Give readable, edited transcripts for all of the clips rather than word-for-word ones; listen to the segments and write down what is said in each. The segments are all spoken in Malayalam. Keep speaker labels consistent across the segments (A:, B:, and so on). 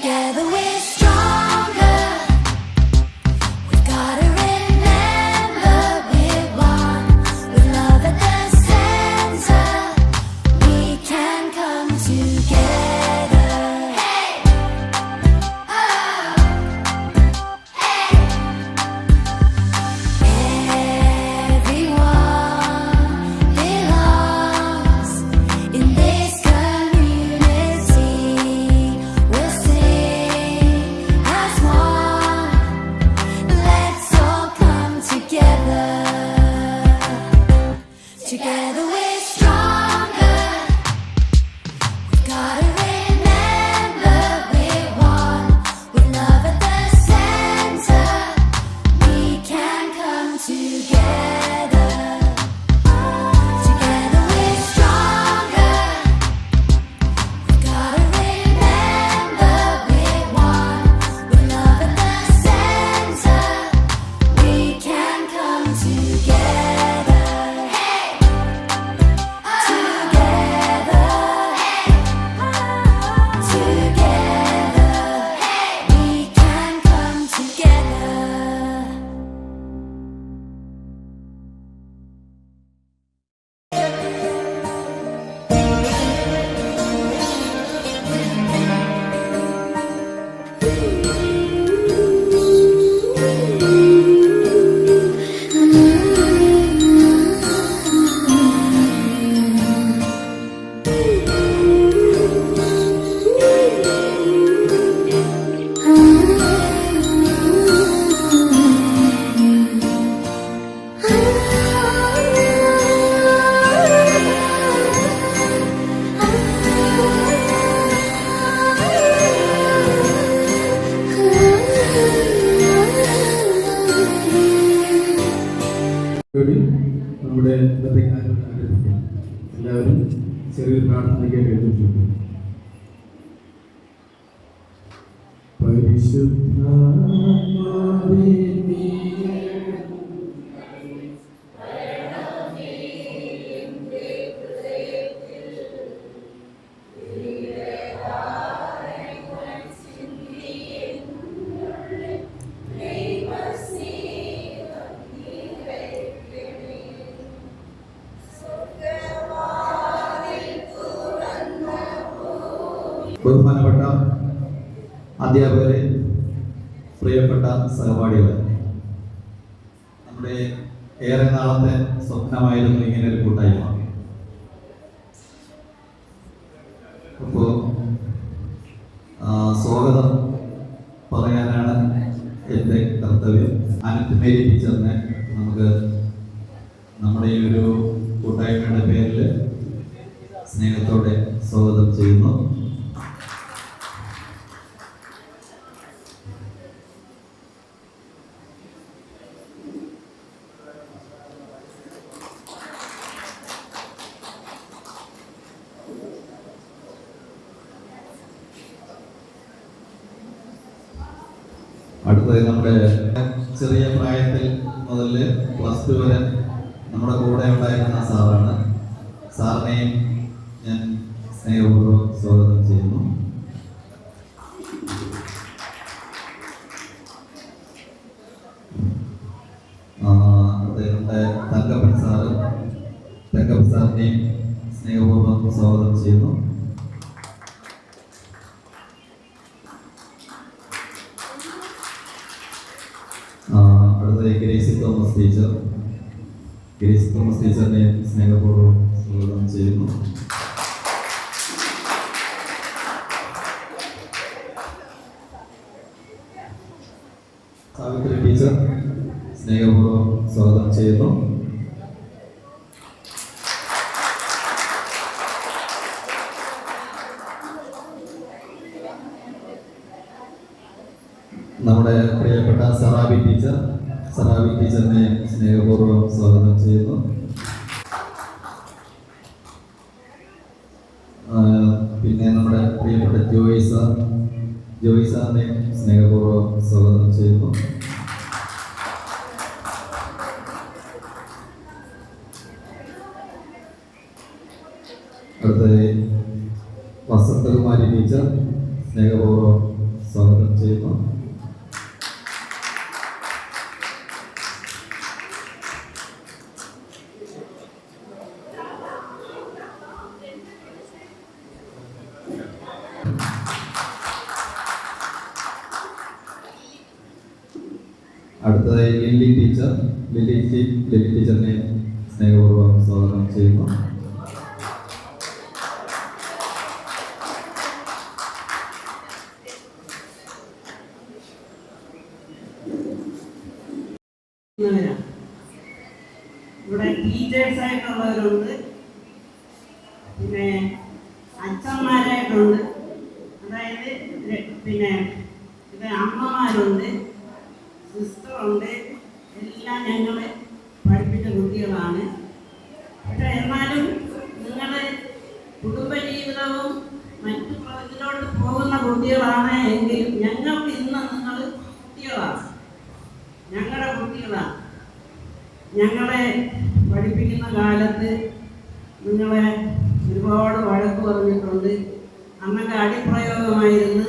A: Together we're stronger. We've gotta remember we're one. With love at the center, we can come together. Hey! Oh! Hey! Everyone belongs in this community. We'll sing as one. Let's all come together. Together we're stronger. We've gotta remember we're one. With love at the center, we can come together. Together we're stronger. We've gotta remember we're one. With love at the center, we can come together. Hey! Together. Hey! Together. Hey! We can come together.
B: കൂടി നമ്മുടെ ഇന്നത്തെ കാര്യം ആരംഭിക്കാം. എല്ലാവരും ചെറിയൊരു പ്രാർത്ഥനയ്ക്കായിട്ട് എഴുതിയിട്ടുണ്ട്. പരിശുദ്ധാത്മാവേ നീ ബഹുമാനപ്പെട്ട അധ്യാപകരെ, പ്രിയപ്പെട്ട സഹപാഠികളെ, നമ്മുടെ ഏറെ നാളത്തെ സ്വപ്നമായിരുന്നു ഇങ്ങനെ ഒരു കൂട്ടായ്മ. അപ്പോൾ സ്വാഗതം പറയാനാണ് എൻ്റെ കർത്തവ്യം. അനന്ത് മേരി ടീച്ചറിനെ നമുക്ക് നമ്മുടെ ഈ ഒരു കൂട്ടായ്മയുടെ പേരിൽ സ്നേഹത്തോടെ സ്വാഗതം ചെയ്യുന്നു. അടുത്തത് നമ്മുടെ ചെറിയ പ്രായത്തിൽ മുതൽ +2 വരെ നമ്മുടെ കൂടെ ഉണ്ടായിരുന്ന സാറാണ്. സാറിനെയും ഞാൻ സ്നേഹപൂർവ്വം സ്വാഗതം ചെയ്യുന്നു. അടുത്തത് നമ്മുടെ തങ്കപ്പൻ സാറിനെയും സ്നേഹപൂർവ്വം സ്വാഗതം ചെയ്യുന്നു. അടുത്തത് ഗ്രേസി തോമസ് ടീച്ചറിനെ സ്നേഹപൂർവ്വം സ്വാഗതം ചെയ്യുന്നു. സാവിത്രി ടീച്ചർ സ്നേഹപൂർവ്വം സ്വാഗതം ചെയ്യുന്നു. നമ്മുടെ പ്രിയപ്പെട്ട സറാബി ടീച്ചറിനെ സ്നേഹപൂർവ്വം സ്വാഗതം ചെയ്യുന്നു. പിന്നെ നമ്മുടെ പ്രിയപ്പെട്ട ജോയി സാറിനെ സ്നേഹപൂർവ്വം സ്വാഗതം ചെയ്യുന്നു. അടുത്തത് വസന്തകുമാരി ടീച്ചർ സ്നേഹപൂർവ്വം സ്വാഗതം ചെയ്യുന്നു. അടുത്തതായി ലില്ലി ടീച്ചറിനെ സ്നേഹപൂർവ്വം സ്വാഗതം ചെയ്യുന്നു.
C: ഇവിടെ ടീച്ചേഴ്സായിട്ടുള്ളവരുണ്ട്, പിന്നെ അച്ഛന്മാരായിട്ടുണ്ട്, അതായത് പിന്നെ ഇത് അമ്മമാരുണ്ട്, സിസ്റ്ററുണ്ട്, എല്ലാം ഞങ്ങൾ പഠിപ്പിച്ച കുട്ടികളാണ്. പക്ഷെ എന്നാലും നിങ്ങൾ കുടുംബജീവിതവും മറ്റു പ്രവൃത്തിയിലോട്ട് പോകുന്ന കുട്ടികളാണ് എങ്കിലും ഞങ്ങൾക്ക് ഇന്ന് നിങ്ങൾ കുട്ടികളാണ്, ഞങ്ങളുടെ കുട്ടികളാണ്. ഞങ്ങളെ പഠിപ്പിക്കുന്ന കാലത്ത് നിങ്ങളെ ഒരുപാട് വഴക്ക് പറഞ്ഞിട്ടുണ്ട്, അന്നൊക്കെ അടിപ്രയോഗമായിരുന്നു,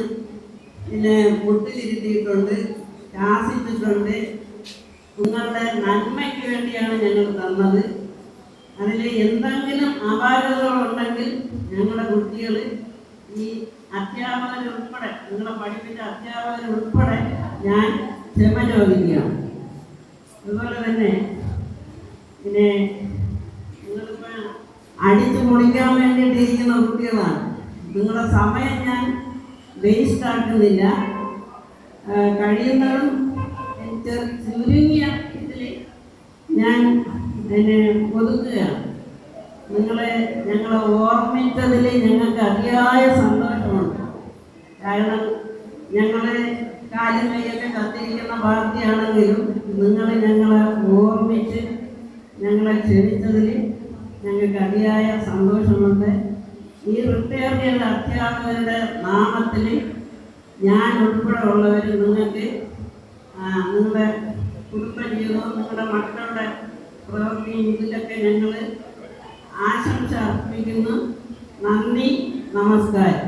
C: പിന്നെ മുട്ടിലിരുത്തിയിട്ടുണ്ട്, ശാസിച്ചിട്ടുണ്ട്. നിങ്ങളുടെ നന്മയ്ക്ക് വേണ്ടിയാണ് ഞങ്ങൾ തന്നത്. അതിൽ എന്തെങ്കിലും അപാകതകളുണ്ടെങ്കിൽ ഞങ്ങളുടെ കുട്ടികൾ ഈ അധ്യാപകരുൾപ്പെടെ, നിങ്ങളെ പഠിപ്പിച്ച അധ്യാപകരുൾപ്പെടെ ഞാൻ ക്ഷമ ചോദിക്കുകയാണ്. അതുപോലെ തന്നെ പിന്നെ നിങ്ങളിപ്പോൾ അടിച്ചു പൊളിക്കാൻ വേണ്ടിയിട്ടിരിക്കുന്ന കുട്ടികളാണ്. നിങ്ങളുടെ സമയം ഞാൻ വേസ്റ്റ് ആക്കുന്നില്ല. കഴിയുന്നതും ചുരുങ്ങിയ ഇതിൽ ഞാൻ ഒതുക്കുകയാണ്. ഞങ്ങളെ ഓർമ്മിച്ചതിൽ ഞങ്ങൾക്ക് അതിയായ സന്തോഷമുണ്ട്. കാരണം ഞങ്ങൾ കാലും കൈയൊക്കെ കത്തിരിക്കുന്ന പാർട്ടിയാണെങ്കിലും നിങ്ങൾ ഞങ്ങളെ ഓർമ്മിച്ച് ഞങ്ങളെ ക്ഷണിച്ചതിൽ ഞങ്ങൾക്ക് അതിയായ സന്തോഷമുണ്ട്. ഈ റിട്ടയർ ചെയ്ത അധ്യാപകരുടെ നാമത്തിൽ ഞാൻ ഉൾപ്പെടെ ഉള്ളവർ നിങ്ങൾക്ക് നിങ്ങളുടെ കുടുംബജീവിതവും നിങ്ങളുടെ മക്കളുടെ പ്രവൃത്തിയും ഇതിലൊക്കെ ഞങ്ങൾ ആശംസ അർപ്പിക്കുന്നു. നന്ദി, നമസ്കാരം.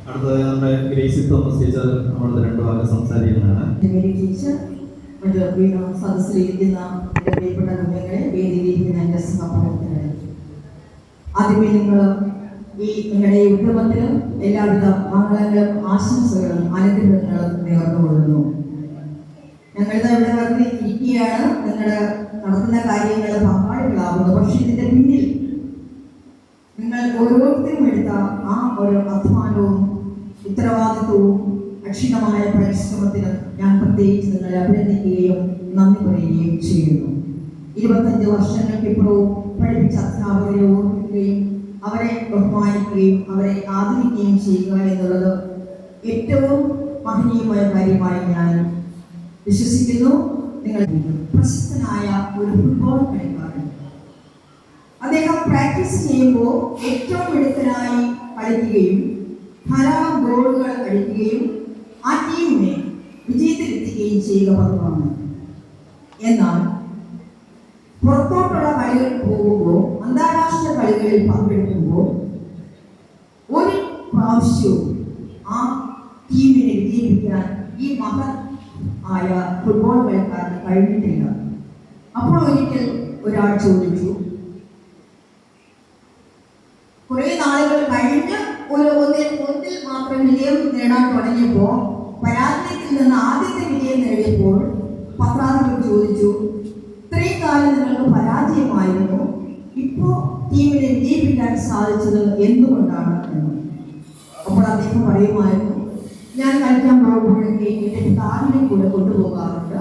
B: അടുത്തതായി നമ്മുടെ ഗ്രേസി തോമസ് ടീച്ചർ നമ്മുടെ 2 വാക്ക് സംസാരിക്കുന്നതാണ്.
D: ടീച്ചർ, മറ്റ് സദസ്സിലിരിക്കുന്ന പ്രിയപ്പെട്ട കുഞ്ഞുങ്ങളെ, വേദിയിലിരിക്കുന്ന എൻ്റെ സഹപ്രവർത്തകരെ, ആദ്യമേ നിങ്ങൾ ഈ നിങ്ങളുടെ ഉദ്യമത്തിലും എല്ലാവിധ മംഗളങ്ങളും ആശംസകളും അനുഗ്രഹങ്ങളും നേർന്നുകൊള്ളുന്നു. ഞങ്ങളിത് ഇവിടെ വന്ന് ഇരിക്കുകയാണ്, നിങ്ങളുടെ നടത്തുന്ന കാര്യങ്ങൾ പങ്കാളികളാകുന്നു. പക്ഷേ ഇതിൻ്റെ പിന്നിൽ നിങ്ങൾ ഓരോരുത്തരും എടുത്ത ആ ഒരു അധ്വാനവും ഉത്തരവാദിത്വവും അക്ഷീണമായ പരിശ്രമത്തിന് ഞാൻ പ്രത്യേകിച്ച് നിങ്ങളെ അഭിനന്ദിക്കുകയും നന്ദി പറയുകയും ചെയ്യുന്നു. 25 വർഷങ്ങൾക്കിപ്പുറവും പഠിപ്പിച്ച അധ്യാപകരെ ഓർമ്മിക്കുകയും അവരെ ബഹുമാനിക്കുകയും അവരെ ആദരിക്കുകയും ചെയ്യുക എന്നുള്ളത് ഏറ്റവും മഹനീയമായ കാര്യമായി ഞാൻ വിശ്വസിക്കുന്നു. നിങ്ങൾ പ്രശസ്തനായ ഒരു ഫുട്ബോൾ കളിക്കാരൻ, അദ്ദേഹം പ്രാക്ടീസ് ചെയ്യുമ്പോൾ ഏറ്റവും മിടുക്കനായി കളിക്കുകയും ധാരാളം ഗോളുകൾ അടിക്കുകയും ആ ടീമിനെ വിജയത്തിലെത്തിക്കുകയും ചെയ്യുക പതിവാണ്. എന്നാൽ പുറത്തോട്ടുള്ള കളികൾ പോകുമ്പോൾ, അന്താരാഷ്ട്ര കളികളിൽ പങ്കെടുക്കുമ്പോൾ ഒരു പ്രാവശ്യവും ആ ടീമിനെ വിജയിപ്പിക്കാൻ ഈ മഹൻ ആയ ഫുട്ബോൾ കളിക്കാരന് കഴിഞ്ഞിട്ടില്ല. അപ്പോൾ ഒരിക്കൽ ഒരാൾ ചോദിച്ചു, കുറെ നാളുകൾ കഴിഞ്ഞ് ഒന്നിൽ മാത്രം വിജയം നേടാൻ തുടങ്ങിയപ്പോൾ, പരാജയത്തിൽ നിന്ന് ആദ്യത്തെ വിജയം നേടിയപ്പോൾ പത്രാധിപർ ചോദിച്ചു, ഇത്രയും കാലം നിങ്ങൾക്ക് പരാജയമായിരുന്നു, ഇപ്പോൾ ടീമിനെ വിജയിപ്പിക്കാൻ സാധിച്ചത് എന്തുകൊണ്ടാണ് എന്ന്. അപ്പോൾ അദ്ദേഹം പറയുമായിരുന്നു, ഞാൻ കളിക്കാൻ പോകുമ്പോഴൊക്കെ എൻ്റെ പിതാവിനെ കൂടെ കൊണ്ടുപോകാറുണ്ട്.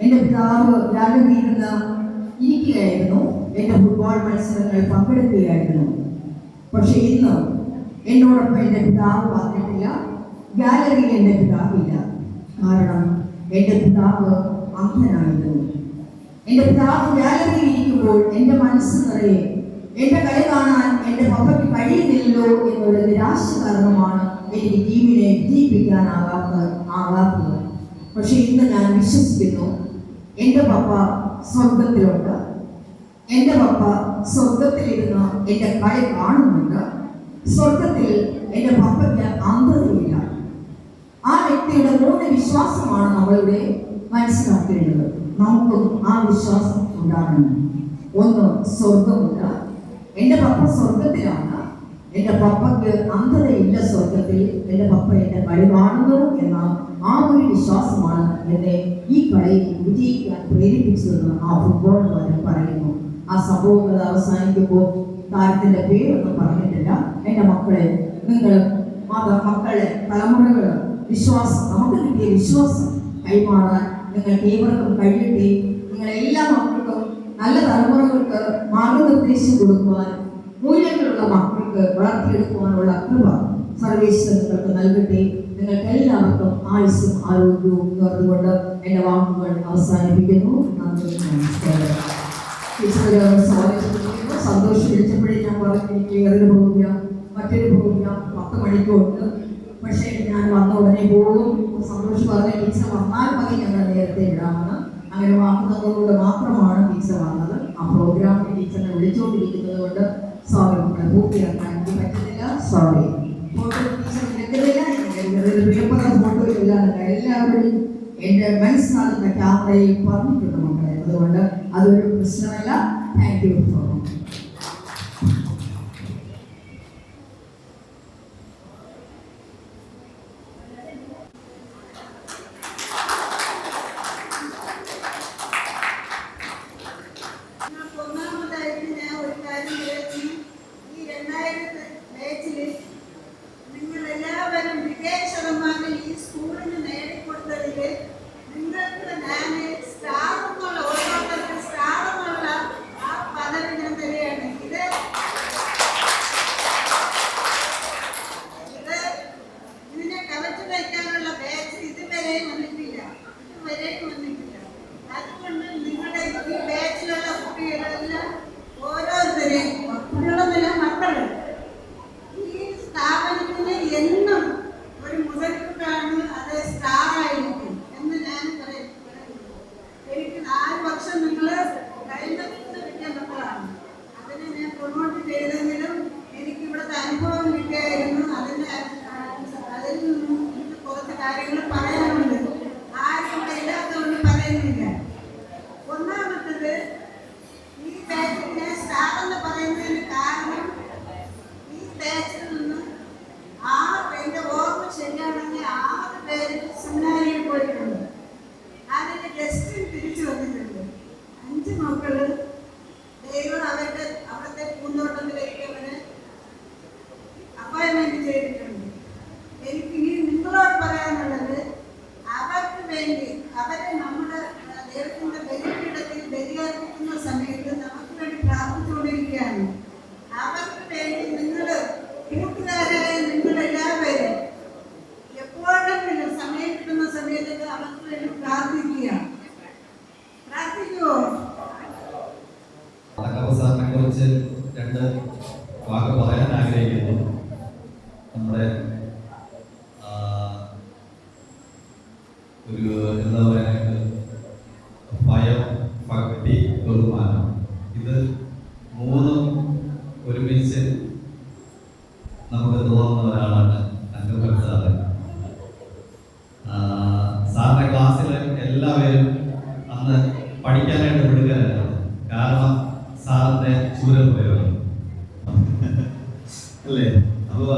D: എൻ്റെ പിതാവ് ഗാലറിയിൽ നിന്ന് ഇരിക്കുകയായിരുന്നു, എൻ്റെ ഫുട്ബോൾ മത്സരങ്ങൾ പങ്കെടുക്കുകയായിരുന്നു. പക്ഷെ ഇന്ന് എന്നോടൊപ്പം എൻ്റെ പിതാവ് വന്നിട്ടില്ല, ഗാലറിയിൽ എൻ്റെ പിതാവില്ല. കാരണം എൻ്റെ പിതാവ് അന്ധനായിരുന്നു. എൻ്റെ പിതാവ് ഗാലറിയിൽ ഇരിക്കുമ്പോൾ എൻ്റെ മനസ്സ് നിറയെ എൻ്റെ കളി കാണാൻ എൻ്റെ പപ്പയ്ക്ക് കഴിയുന്നില്ലല്ലോ എന്നൊരു നിരാശ കാരണമാണ് എനിക്ക് ആകാത്തത്. പക്ഷെ ഇന്ന് ഞാൻ വിശ്വസിക്കുന്നു, എൻ്റെ പപ്പ സ്വർഗത്തിലുണ്ട്. എൻ്റെ പപ്പ സ്വർഗത്തിലിരുന്ന് എൻ്റെ കളി കാണുന്നുണ്ട്. സ്വർഗത്തിൽ എൻ്റെ പപ്പയ്ക്ക് അന്തരമില്ല. ആ വ്യക്തിയുടെ 3 വിശ്വാസമാണ് നമ്മളിവിടെ മനസ്സിലാക്കേണ്ടത്. നമുക്കും ആ വിശ്വാസം ഉണ്ടാകണം. 1, സ്വർഗമുണ്ട്. എൻ്റെ പപ്പ സ്വർഗത്തിലാണ്. എൻ്റെ പപ്പയ്ക്ക് അന്ധതയില്ല സ്വർഗത്തിൽ. എൻ്റെ പപ്പ എൻ്റെ കളി കാണുന്നു എന്ന ആ ഒരു വിശ്വാസമാണ് എന്നെ ഈ കളിയിൽ വിജയിക്കാൻ പ്രേരിപ്പിച്ചതെന്ന് ആ ഫുട്ബോൾ താരം പറയുന്നു. ആ സംഭവങ്ങൾ അവസാനിക്കുമ്പോൾ താരത്തിൻ്റെ പേരൊന്നും പറഞ്ഞിട്ടില്ല. എൻ്റെ മക്കളെ, നിങ്ങൾ മക്കളെ, തലമുറകൾ വിശ്വാസം, നമുക്ക് കിട്ടിയ വിശ്വാസം കൈമാറാൻ നിങ്ങൾക്ക് ഏവർക്കും കഴിയട്ടെ. നിങ്ങളെല്ലാ മക്കൾക്കും, നല്ല തലമുറകൾക്ക് മാർഗനിർദ്ദേശം കൊടുക്കുവാൻ, മൂല്യങ്ങളുള്ള മക്കൾക്ക് വളർത്തിയെടുക്കുവാനുള്ള കൃപ സർവീസ് നിങ്ങൾക്ക് നൽകട്ടെ. നിങ്ങൾക്ക് എല്ലാവർക്കും ആയുസ്സും ആരോഗ്യവും നേർന്നുകൊണ്ട് എൻ്റെ വാക്കുകൾ അവസാനിപ്പിക്കുന്നു. നന്ദി, നമസ്കാരം. സന്തോഷം വിളിച്ചപ്പോഴേ ഞാൻ പറഞ്ഞു എനിക്ക് ഏതൊരു പ്രോഗ്രാം, മറ്റൊരു പ്രോഗ്രാം 10 മണിക്കുണ്ട്. പക്ഷേ ഞാൻ വന്ന ഉടനെ പോകും. സന്തോഷം പറഞ്ഞ ടീച്ചർ വന്നാൽ മതി, ഞങ്ങൾ നേരത്തെ വിടാമെന്ന്. അങ്ങനെ വാങ്ങുന്നതോടുകൂടെ മാത്രമാണ് ടീച്ചർ വന്നത്. ആ പ്രോഗ്രാമിന് ടീച്ചറിനെ വിളിച്ചുകൊണ്ടിരിക്കുന്നത് കൊണ്ട് സോറി, പൂർത്തിയാക്കാൻ എനിക്ക് പറ്റുന്നില്ല. സോറി. ഫോട്ടോ ടീച്ചർ എടുക്കുന്നില്ല, പേപ്പർ ഫോട്ടോ ഇല്ല. എല്ലാവരും എൻ്റെ മനസ്സിലാകുന്ന ക്യാമറയിൽ പറഞ്ഞിട്ടുണ്ട് മക്കളെ. അതുകൊണ്ട് അതൊരു പ്രശ്നമല്ല. താങ്ക് യു ഫോർ
E: സാറിനെ കുറിച്ച് 2 വാക്ക് പറയാൻ ആഗ്രഹിക്കുന്നു. നമ്മുടെ ഒരു എന്താ പറയാനായിട്ട് ഭയം, ഭക്തി, ബഹുമാനം, ഇത് 3ഉം ഒരുമിച്ച് നമുക്ക് തോന്നുന്ന ഒരാളാണ് തങ്കപ്പൻ സാറ്. സാറിന്റെ ക്ലാസ്സിൽ എല്ലാവരും അന്ന് പഠിക്കാനായിട്ട് വിടുകയായിരുന്നു. കാരണം സാറിന്റെ ചൂരപ്രയോഗം അല്ലേ. അപ്പോൾ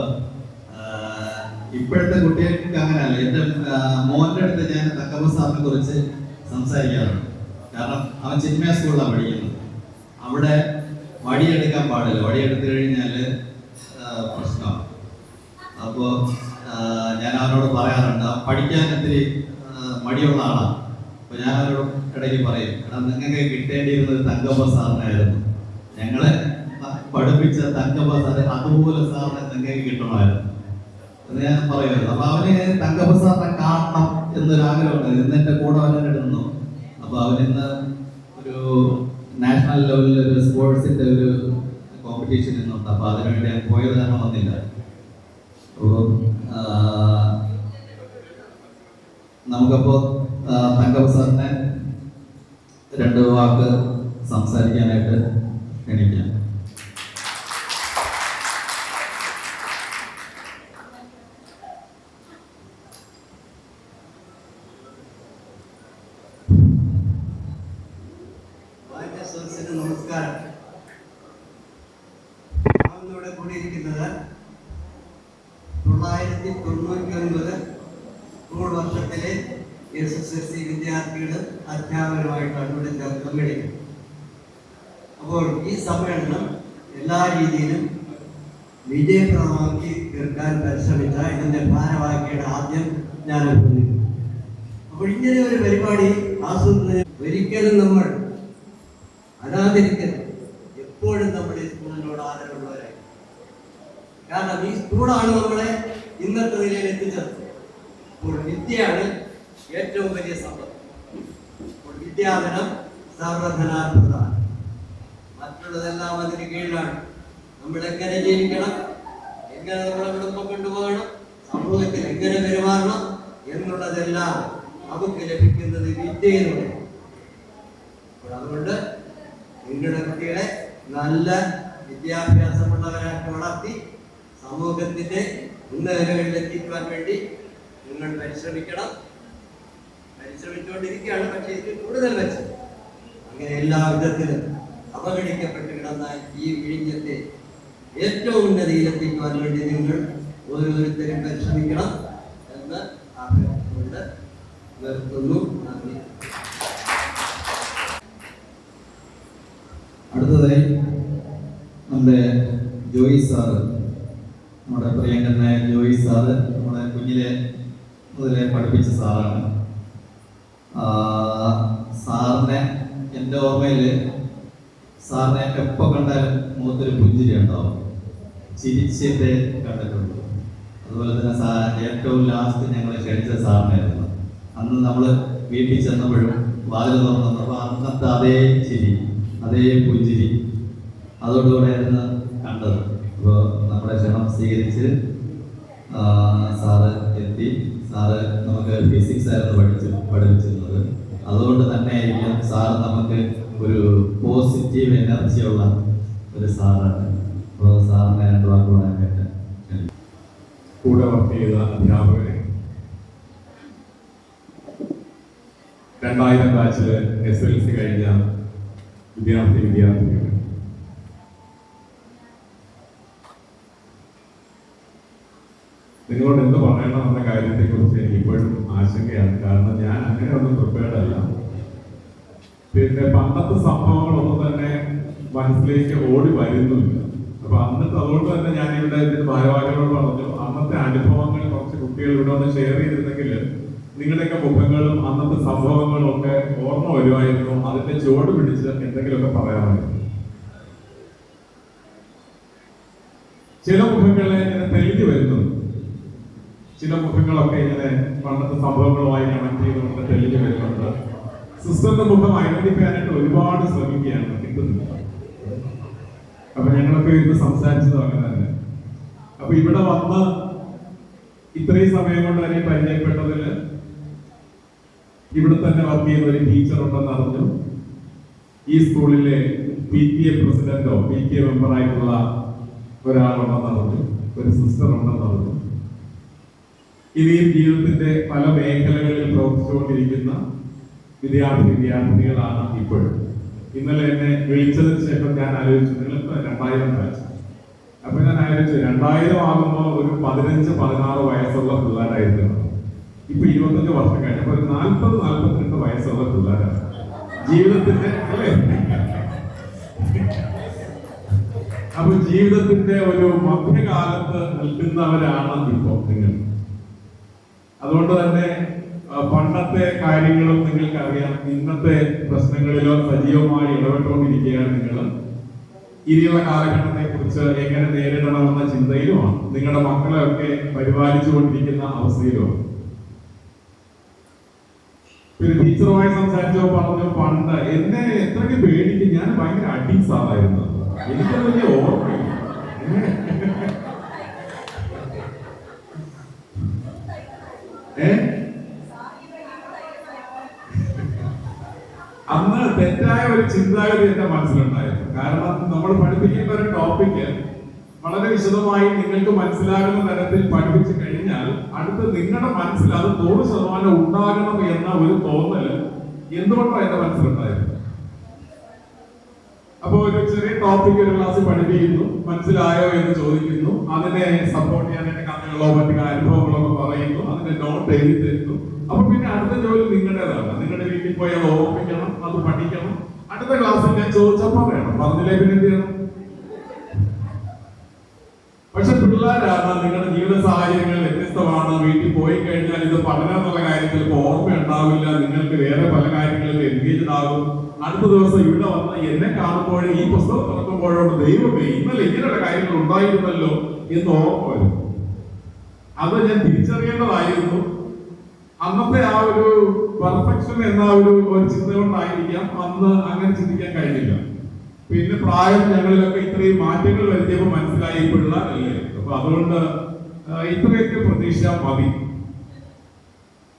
E: ഇപ്പോഴത്തെ കുട്ടികൾക്ക് അങ്ങനെയല്ല. എൻ്റെ മോൻ്റെ അടുത്ത് ഞാൻ തങ്കപ്പൻ സാറിനെ കുറിച്ച് സംസാരിക്കാറുണ്ട്. കാരണം അവൻ ചിന്മയ സ്കൂളിലാണ് പഠിക്കുന്നത്. അവിടെ വടിയെടുക്കാൻ പാടില്ല. വടിയെടുത്തു കഴിഞ്ഞാൽ പ്രശ്നമാണ്. അപ്പോൾ ഞാൻ അവനോട് പറയാറുണ്ട്, പഠിക്കാൻ ഒത്തിരി മടിയുള്ള ആളാണ്. അപ്പോൾ ഞാൻ അവരോട് ഇടയ്ക്ക് പറയും, എടാ നിങ്ങൾക്ക് കിട്ടേണ്ടിയിരുന്നത് തങ്കപ്പ സാറിനായിരുന്നു. ഞങ്ങളെ പഠിപ്പിച്ച തങ്കപ്പ സാറ് അതുപോലെ സാറിനെ നിങ്ങൾക്ക് കിട്ടണമായിരുന്നു എന്ന് ഞാൻ പറയുമായിരുന്നു. അപ്പോൾ അവന് തങ്കപ്പ സാറിനെ കാണണം എന്നൊരാഗ്രഹമുണ്ട്. ഇന്ന് എൻ്റെ കൂടെ അവനെ നിന്നു. അപ്പോൾ അവനിന്ന് ഒരു നാഷണൽ ലെവലിൽ ഒരു സ്പോർട്സിൻ്റെ ഒരു കോമ്പറ്റീഷൻ ഇന്നുണ്ട്. അപ്പോൾ അതിനുവേണ്ടി ഞാൻ പോയത് കാരണം വന്നില്ല. അപ്പോൾ നമുക്കപ്പോൾ തങ്കപ്പ സാറിനെ 2 വാക്ക് സംസാരിക്കാനായിട്ട് ക്ഷണിക്കാം.
F: നമസ്കാരം. ഇവിടെ കൂടിയിരിക്കുന്നത് 999 സ്കൂൾ വർഷത്തിലെ SSLC വിദ്യാർത്ഥികൾ അധ്യാപകരുമായിട്ടാണ് ഇവിടെ പങ്കെടുക്കുന്നത്. അപ്പോൾ ഈ സമ്മേളനം എല്ലാ രീതിയിലും വിജയപ്രദമാക്കി തീർക്കാൻ പരിശ്രമിച്ച ഇതിൻ്റെ ഭാരവാഹിയുടെ ആദ്യം ഞാൻ അഭിനന്ദിക്കുന്നു. അപ്പോൾ ഇങ്ങനെ ഒരു പരിപാടി ആസൂത്രണം ഒരിക്കലും നമ്മൾ അനാദരിക്കരുത്. എപ്പോഴും നമ്മൾ ഈ സ്കൂളിനോട് ആദരവുള്ളവരായി. കാരണം ഈ സ്കൂളാണ് നമ്മളെ ഇന്നത്തെ നിലയിൽ എത്തിച്ചത്. അപ്പോൾ വിദ്യയാണ് ഏറ്റവും വലിയ സമ്പത്ത്. അപ്പോൾ വിദ്യാധനം സർവധനാത്മതാണ്. മറ്റുള്ളതെല്ലാം അതിന് കീഴിലാണ്. നമ്മൾ എങ്ങനെ ജീവിക്കണം, എങ്ങനെ നമ്മളെ കുടുംബം കൊണ്ടുപോകണം, സമൂഹത്തിൽ എങ്ങനെ പെരുമാറണം എന്നുള്ളതെല്ലാം നമുക്ക് ലഭിക്കുന്നത് വിദ്യയിലൂടെ. അപ്പോൾ അതുകൊണ്ട് നിങ്ങളുടെ കുട്ടികളെ നല്ല വിദ്യാഭ്യാസമുള്ളവരാക്കി വളർത്തി സമൂഹത്തിന്റെ ഉന്നതങ്ങളിൽ എത്തിക്കുവാൻ വേണ്ടി നിങ്ങൾ പരിശ്രമിക്കണം. പരിശ്രമിച്ചുകൊണ്ടിരിക്കുകയാണ്. പക്ഷേ ഇത് കൂടുതൽ വെച്ച് അങ്ങനെ എല്ലാ വിധത്തിലും അവഗണിക്കപ്പെട്ട് കിടന്ന ഈ വിഴിഞ്ഞത്തെ ഏറ്റവും ഉന്നതിയിലെത്തിക്കുവാൻ വേണ്ടി നിങ്ങൾ ഓരോരുത്തരും പരിശ്രമിക്കണം എന്ന് ആഗ്രഹമുണ്ട്. നിർത്തുന്നു. നന്ദി.
E: അടുത്തതായി നമ്മുടെ ജോയി സാറ്, നമ്മുടെ പ്രിയങ്കരനായ ജോയി സാറ് നമ്മുടെ കുഞ്ഞിലെ മുതലേ പഠിപ്പിച്ച സാറാണ്. സാറിനെ എൻ്റെ ഓർമ്മയിൽ സാറിനെ എപ്പോൾ കണ്ടാലും മുഖത്തൊരു പുഞ്ചിരി ഉണ്ടാവും. ചിരിച്ചിട്ടേ കണ്ടിട്ടുള്ളൂ. അതുപോലെ തന്നെ ഏറ്റവും ലാസ്റ്റ് ഞങ്ങൾ ക്ഷണിച്ച സാറിനായിരുന്നു. അന്ന് നമ്മൾ വീട്ടിൽ ചെന്നപ്പോഴും വാതിൽ തുറന്നപ്പോൾ അന്നത്തെ അതേ ചിരി, അതേ പുഞ്ചിരി അതോടുകൂടെയായിരുന്നു കണ്ടത്. അപ്പോൾ നമ്മുടെ ക്ഷണം സ്വീകരിച്ച് സാറ് എത്തി. സാറ് നമുക്ക് ഫിസിക്സ് ആയിരുന്നു പഠിപ്പിച്ചിരുന്നത്. അതുകൊണ്ട് തന്നെ ആയിരിക്കും സാറ് നമുക്ക് ഒരു പോസിറ്റീവ് എനർജിയുള്ള ഒരു സാറാണ്. അപ്പോൾ സാറിനെ 2 വാക്ക് പറയാനായിട്ട്
G: കൂടെ വർക്ക് ചെയ്ത അധ്യാപകരെ, 2000 ബാച്ചില് SLC കഴിഞ്ഞ വിദ്യാർത്ഥികൾ, നിങ്ങളോട് എന്ത് പറയണമെന്ന കാര്യത്തെക്കുറിച്ച് എനിക്ക് ഇപ്പോഴും ആശങ്കയാണ്. കാരണം ഞാൻ അങ്ങനെ ഒന്നും പ്രിപ്പയർഡ് അല്ല. പിന്നെ പണ്ടത്തെ സംഭവങ്ങളൊന്നും തന്നെ മനസ്സിലേക്ക് ഓടി വരുന്നില്ല. അപ്പൊ അന്നത്തെ അതുകൊണ്ട് തന്നെ ഞാൻ ഇവിടെ ഇതിന്റെ ഭാരവാഹികളോട് പറഞ്ഞു, അന്നത്തെ അനുഭവങ്ങൾ കുറച്ച് കുട്ടികൾ ഇവിടെ ഒന്ന് ഷെയർ ചെയ്തിരുന്നെങ്കിൽ നിങ്ങളുടെയൊക്കെ മുഖങ്ങളും അന്നത്തെ സംഭവങ്ങളും ഒക്കെ ഓർമ്മ വരുമായിരുന്നു. അതിന്റെ ചുവട് പിടിച്ച് എന്തെങ്കിലുമൊക്കെ പറയാമായിരുന്നു. ചില മുഖങ്ങളെ ഇങ്ങനെ തെളിഞ്ഞു വരുന്നുണ്ട്. ചില മുഖങ്ങളൊക്കെ ഇങ്ങനെ പണ്ടത്തെ സംഭവങ്ങളുമായി കണക്ട് ചെയ്തുകൊണ്ട് തെളിഞ്ഞു വരുന്നുണ്ട്. സിസ്റ്ററിന്റെ മുഖം ഐഡന്റിഫൈ ചെയ്യാനായിട്ട് ഒരുപാട് ശ്രമിക്കുകയാണ്, കിട്ടുന്നില്ല. അപ്പൊ ഞങ്ങളൊക്കെ ഇന്ന് സംസാരിച്ചത് അങ്ങനെ തന്നെ. അപ്പൊ ഇവിടെ വന്ന് ഇത്രയും സമയം കൊണ്ട് തന്നെ പരിചയപ്പെട്ടതില് ഇവിടെ തന്നെ വർക്ക് ചെയ്യുന്ന ഒരു ടീച്ചർ ഉണ്ടെന്ന് അറിഞ്ഞു. ഈ സ്കൂളിലെ PTA പ്രസിഡന്റോ PTA മെമ്പറായിട്ടുള്ള ഒരാളുണ്ടെന്ന് അറിഞ്ഞു. ഒരു സിസ്റ്റർ ഉണ്ടെന്ന് അറിഞ്ഞു. ഇനിയും ജീവിതത്തിന്റെ പല മേഖലകളിൽ പ്രവർത്തിച്ചുകൊണ്ടിരിക്കുന്ന വിദ്യാർത്ഥികളാണ് ഇപ്പോഴും. ഇന്നലെ എന്നെ വിളിച്ചതിന് ശേഷം ഞാൻ ആലോചിച്ചു, നിങ്ങൾക്ക് 2000 ബാച്ച്. അപ്പൊ ഞാൻ ആലോചിച്ചു, 2000 ആകുമ്പോൾ ഒരു 15-16 വയസ്സുള്ള പിള്ളേരായിരുന്നു. ഇപ്പൊ 25 വർഷം കഴിഞ്ഞപ്പോൾ ഒരു 40-42 വയസ്സുള്ള പിള്ളേരാണ് ജീവിതത്തിന്റെ, അല്ലേ? അപ്പൊ ജീവിതത്തിന്റെ ഒരു മധ്യകാലത്ത് നിൽക്കുന്നവരാണ് ഇപ്പോൾ നിങ്ങൾ. അതുകൊണ്ട് തന്നെ പണ്ടത്തെ കാര്യങ്ങളും നിങ്ങൾക്ക് അറിയാം. ഇന്നത്തെ പ്രശ്നങ്ങളിലോ സജീവമായി ഇടപെട്ടുകൊണ്ടിരിക്കുകയാണ് നിങ്ങൾ. ഇനിയുള്ള കാലഘട്ടത്തെ കുറിച്ച് എങ്ങനെ നേരിടണമെന്ന ചിന്തയിലുമാണ്. നിങ്ങളുടെ മക്കളെ ഒക്കെ പരിപാലിച്ചുകൊണ്ടിരിക്കുന്ന അവസ്ഥയിലുമാണ്. പിന്നെ ടീച്ചറുമായി സംസാരിച്ചോ പറഞ്ഞു, പണ്ട് എന്നെ എത്രയ്ക്ക് പേടിക്കും, ഞാൻ ഭയങ്കര അഡീസ് ആയിരുന്നു. എനിക്കത് വലിയ ഓർമ്മയില്ല. തെറ്റായ ഒരു ചിന്താഗതി എന്റെ മനസ്സിലുണ്ടായിരുന്നു. കാരണം നമ്മൾ പഠിപ്പിക്കുന്ന ഒരു ടോപ്പിക്ക് വളരെ വിശദമായി നിങ്ങൾക്ക് മനസ്സിലാകുന്ന തരത്തിൽ പഠിപ്പിച്ചു കഴിഞ്ഞാൽ അടുത്ത് നിങ്ങളുടെ മനസ്സിൽ അത് 100% ഉണ്ടാകണം എന്ന ഒരു തോന്നല് എന്തുകൊണ്ടാണ് എന്റെ മനസ്സിലുണ്ടായത്. അപ്പൊ ഒരു ചെറിയ ടോപ്പിക് ഒരു ക്ലാസ്സിൽ പഠിപ്പിക്കുന്നു, മനസ്സിലായോ എന്ന് ചോദിക്കുന്നു, അതിനെ സപ്പോർട്ട് ചെയ്യാൻ എന്റെ കഥകളോ മറ്റു അനുഭവങ്ങളോ ഒക്കെ പറയുന്നു, അതിന്റെ നോട്ട് എഴുതി തരുന്നു. അപ്പൊ പിന്നെ അടുത്ത ജോലി നിങ്ങളുടേതാണ്. നിങ്ങളുടെ വീട്ടിൽ പോയി അത് ഓർമ്മിക്കണം, അത് പഠിക്കണം. അടുത്ത ക്ലാസ്സിൽ ഞാൻ ചോദിച്ചപ്പോൾ വേണം, പറഞ്ഞില്ലേ പിന്നെ എന്ത് ചെയ്യണം. പക്ഷെ പിള്ളേരാണ്, നിങ്ങളുടെ ജീവിത സാഹചര്യങ്ങൾ വ്യത്യസ്തമാണ്. വീട്ടിൽ പോയി കഴിഞ്ഞാൽ ഇത് പഠനം എന്നുള്ള കാര്യത്തിൽ ഓർമ്മ ഉണ്ടാവില്ല, നിങ്ങൾക്ക് വേറെ പല കാര്യങ്ങളിലും എൻഗേജ്ഡ് ആകും. അടുത്ത ദിവസം ഇവിടെ വന്ന് എന്നെ കാണുമ്പോൾ ഈ പുസ്തകം തുറക്കുമ്പോഴോട് ദൈവമേ ഇന്നലെ ഇങ്ങനെയുള്ള കാര്യങ്ങൾ ഉണ്ടായിരുന്നല്ലോ എന്ന് ഓർമ്മ വരും. അത് ഞാൻ തിരിച്ചറിയേണ്ടതായിരുന്നു. അന്നത്തെ ആ ഒരു പെർഫെക്ഷൻ എന്ന ഒരു ചിന്ത കൊണ്ടായിരിക്കാം അന്ന് അങ്ങനെ ചിന്തിക്കാൻ കഴിഞ്ഞില്ല. പിന്നെ പ്രായം ഞങ്ങളിലൊക്കെ ഇത്രയും മാറ്റങ്ങൾ വരുത്തിയപ്പോൾ മനസ്സിലായി പിള്ളേരല്ലേ. അപ്പൊ അതുകൊണ്ട് ഇത്രയൊക്കെ പ്രതീക്ഷ മതി.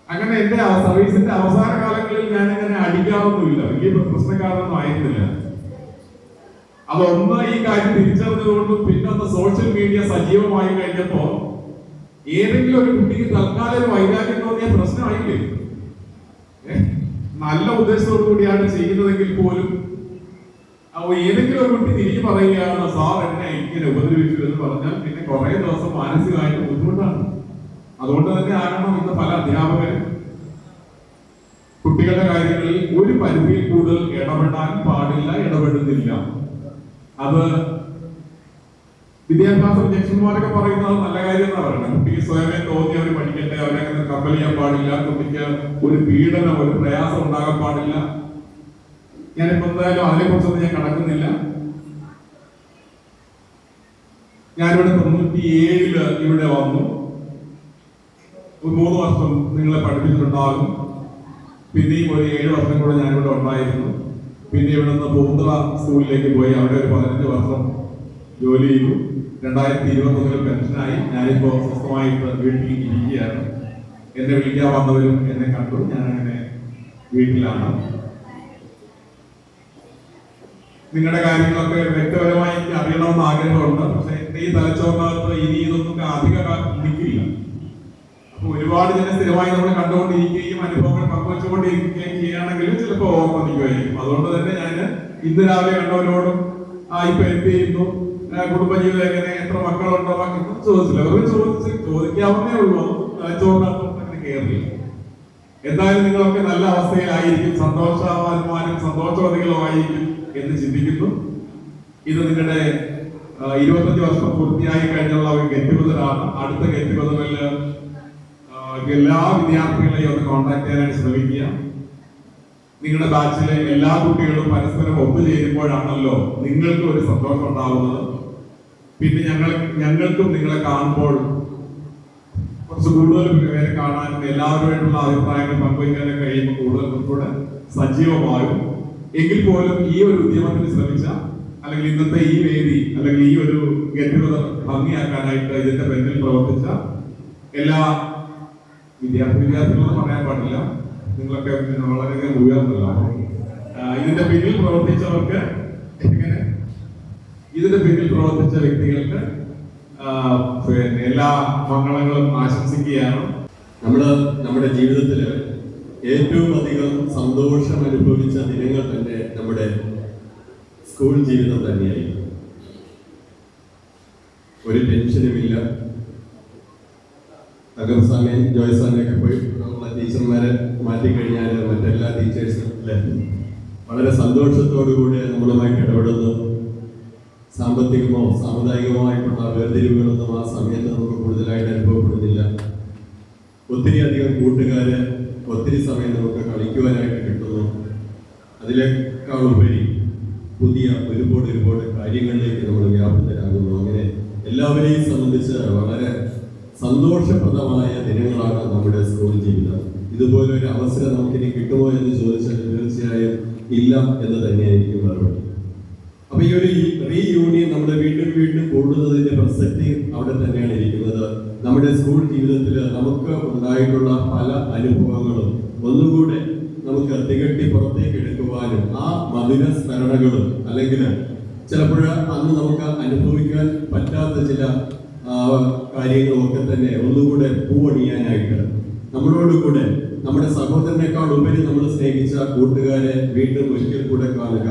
G: അങ്ങനെ എന്റെ സർവീസിന്റെ അവസാന കാലങ്ങളിൽ ഞാൻ അങ്ങനെ അടിക്കാറൊന്നുമില്ല, വലിയ പ്രശ്നക്കാരൊന്നും ആയിരുന്നില്ല. അതൊന്ന് ഈ കാര്യം തിരിച്ചറിഞ്ഞതുകൊണ്ടും പിന്നെ ഒന്ന് സോഷ്യൽ മീഡിയ സജീവമായി കഴിഞ്ഞപ്പോ ഏതെങ്കിലും ഒരു കുട്ടിക്ക് തൽക്കാലം ഒരു വൈരാഗ്യം തോന്നിയ പ്രശ്നമായില്ലേ. നല്ല ഉദ്ദേശത്തോടു കൂടിയാണ് ചെയ്യുന്നതെങ്കിൽ പോലും ഏതെങ്കിലും ഒരു കുട്ടി തിരിഞ്ഞു പറയുകയാണ് സാർ എന്നെ ഇങ്ങനെ ഉപദ്രവിച്ചു എന്ന് പറഞ്ഞാൽ പിന്നെ കുറെ ദിവസം മാനസികമായിട്ട് ബുദ്ധിമുട്ടാണ്. അതുകൊണ്ട് തന്നെ ആകണം ഇന്ന് പല അധ്യാപകരും കുട്ടികളുടെ കാര്യങ്ങളിൽ ഒരു പരിധിയിൽ കൂടുതൽ ഇടപെടാൻ പാടില്ല, ഇടപെടുന്നില്ല. അത് വിദ്യാഭ്യാസ വിദഗ്ധന്മാരൊക്കെ പറയുന്നത് നല്ല കാര്യം എന്നാ പറയുന്നത്. കുട്ടിക്ക് സ്വയമേ തോന്നി അവർ പഠിക്കട്ടെ, അവരങ്ങനെ കമ്പൽ ചെയ്യാൻ പാടില്ല, കുട്ടിക്ക് ഒരു പീഡനം ഒരു പ്രയാസം ഉണ്ടാകാൻ പാടില്ല. ഞാനിപ്പോ എന്തായാലും അതിനെക്കുറിച്ചൊന്നും ഞാൻ കടക്കുന്നില്ല. ഞാനിവിടെ 97 ഇവിടെ വന്നു. 3 വർഷം നിങ്ങളെ പഠിപ്പിച്ചിട്ടുണ്ടാകും. പിന്നെയും ഒരു 7 വർഷം കൂടെ ഞാനിവിടെ ഉണ്ടായിരുന്നു. പിന്നെ ഇവിടെ നിന്ന് പൂന്തറ സ്കൂളിലേക്ക് പോയി, അവിടെ ഒരു 15 വർഷം ജോലി ചെയ്തു. 2021 പെൻഷനായി. ഞാനിപ്പോ സ്വസ്ഥമായിട്ട് വീട്ടിൽ ഇരിക്കുകയാണ്. എന്നെ വിളിക്കാൻ വന്നവരും എന്നെ കണ്ടു, ഞാനങ്ങനെ വീട്ടിലാണ്. നിങ്ങളുടെ കാര്യങ്ങളൊക്കെ വ്യക്തിപരമായി എനിക്ക് അറിയണമെന്ന് ആഗ്രഹമുണ്ട്. പക്ഷെ എന്റെ ഈ തലച്ചോറിനകത്ത് ഇനി ഇതൊന്നും അധികം നിൽക്കില്ല. അപ്പൊ ഒരുപാട് ജനം സ്ഥിരമായി നമ്മൾ കണ്ടുകൊണ്ടിരിക്കുകയും അനുഭവങ്ങൾ പങ്കുവെച്ചുകൊണ്ടിരിക്കുകയും ചെയ്യുകയാണെങ്കിലും ചിലപ്പോൾ ഓർമ്മ നിൽക്കുമായിരിക്കും. അതുകൊണ്ട് തന്നെ ഞാൻ ഇന്ന് രാവിലെ കണ്ടവരോടും ഇപ്പൊ എന്ത് ചെയ്യുന്നു, കുടുംബജീവിതം എങ്ങനെ, എത്ര മക്കളുണ്ടോ എന്നൊന്നും ചോദിച്ചില്ല. വെറുതെ ചോദിക്കാവുന്നേ ഉള്ളൂ. തലച്ചോറിനകത്തൊന്നും അങ്ങനെ കയറില്ല. എന്തായാലും നിങ്ങളൊക്കെ നല്ല അവസ്ഥയിലായിരിക്കും, സന്തോഷവാന്മാരും സന്തോഷവതികളുമായിരിക്കും എന്ന് ചിന്തിക്കുന്നു. ഇത് നിങ്ങളുടെ 25 വർഷം പൂർത്തിയായി കഴിഞ്ഞുള്ള ഒരു ഗെറ്റുഗതറാണ്. അടുത്ത ഗെറ്റുഗതറിൽ എല്ലാ വിദ്യാർത്ഥികളെയും ഒന്ന് കോൺടാക്ട് ചെയ്യാനായിട്ട് ശ്രമിക്കുക. നിങ്ങളുടെ ബാച്ചിലെ എല്ലാ കുട്ടികളും പരസ്പരം ഒത്തുചേരുമ്പോഴാണല്ലോ നിങ്ങൾക്ക് ഒരു സന്തോഷം ഉണ്ടാവുന്നത്. പിന്നെ ഞങ്ങൾക്കും നിങ്ങളെ കാണുമ്പോൾ കുറച്ച് കൂടുതൽ പേരെ കാണാനും എല്ലാവരുമായിട്ടുള്ള അഭിപ്രായങ്ങൾ പങ്കുവയ്ക്കാനും കഴിയുമ്പോൾ കുറച്ചുകൂടെ സജീവമാകും. എങ്കിൽ പോലും ഈ ഒരു ഉദ്യമത്തിന് ശ്രമിച്ച, അല്ലെങ്കിൽ ഇന്നത്തെ ഈ വേദി, അല്ലെങ്കിൽ ഈ ഒരു ഗെറ്റുഗതർ ഭംഗിയാക്കാനായിട്ട് ഇതിന്റെ പിന്നിൽ പ്രവർത്തിച്ച എല്ലാ വിദ്യാർത്ഥികളെന്ന് പറയാൻ പാടില്ല, നിങ്ങളൊക്കെ വളരെയധികം ഉയർന്നല്ലോ. ഇതിന്റെ പിന്നിൽ പ്രവർത്തിച്ചവർക്ക് ഇതിന്റെ പിന്നിൽ പ്രവർത്തിച്ച വ്യക്തികൾക്ക് പിന്നെ എല്ലാ മംഗളങ്ങളും ആശംസിക്കുകയാണ്.
H: നമ്മുടെ ജീവിതത്തിൽ ഏറ്റവും അധികം സന്തോഷം അനുഭവിച്ച ദിനങ്ങൾ തന്നെ നമ്മുടെ സ്കൂൾ ജീവിതം തന്നെയായിരുന്നു. ഒരു ടെൻഷനുമില്ല. അഗംസാമേൻ ജോയ്സാമയൊക്കെ പോയി ഉള്ള ടീച്ചർമാരെ മാറ്റിക്കഴിഞ്ഞാൽ മറ്റെല്ലാ ടീച്ചേഴ്സും വളരെ സന്തോഷത്തോടുകൂടി നമ്മളുമായിട്ട് ഇടപെടുന്നു. സാമ്പത്തികമോ സാമുദായികമോ ആയിട്ടുള്ള വേർതിരിവുകളൊന്നും ആ സമയത്ത് നമുക്ക് കൂടുതലായിട്ട് അനുഭവപ്പെടുന്നില്ല. ഒത്തിരി അധികം കൂട്ടുകാര്, ഒത്തിരി സമയം നമുക്ക് കളിക്കുവാനായിട്ട് കിട്ടുന്നു. അതിനേക്കാളുപരി പുതിയ ഒരുപാട് കാര്യങ്ങളിലേക്ക് നമ്മൾ വ്യാപൃതരാകുന്നു. അങ്ങനെ എല്ലാവരെയും സംബന്ധിച്ച് വളരെ സന്തോഷപ്രദമായ ദിനങ്ങളാണ് നമ്മുടെ സ്കൂൾ ജീവിതം. ഇതുപോലെ ഒരു അവസരം നമുക്കിനി കിട്ടുമോ എന്ന് ചോദിച്ചാൽ തീർച്ചയായും ഇല്ല എന്ന് തന്നെയായിരിക്കും മറുപടി. അപ്പൊ ഈ ഒരു റീയൂണിയൻ നമ്മുടെ വീണ്ടും കൂടുന്നതിന്റെ പ്രസക്തി അവിടെ തന്നെയാണ് ഇരിക്കുന്നത്. നമ്മുടെ സ്കൂൾ ജീവിതത്തിൽ നമുക്ക് ഉണ്ടായിട്ടുള്ള പല അനുഭവങ്ങളും ഒന്നുകൂടെ നമുക്ക് തികട്ടി പുറത്തേക്ക് എടുക്കുവാനും ആ മധുര സ്മരണകളും അല്ലെങ്കിൽ ചിലപ്പോൾ അന്ന് നമുക്ക് അനുഭവിക്കാൻ പറ്റാത്ത ചില കാര്യങ്ങളൊക്കെ തന്നെ ഒന്നുകൂടെ പൂവണിയാനായിട്ട് നമ്മളോടുകൂടെ നമ്മുടെ സഹോദരനേക്കാൾ ഉപരി നമ്മൾ സ്നേഹിച്ച കൂട്ടുകാരെ വീണ്ടും ഒരിക്കൽ കൂടെ കാണുക.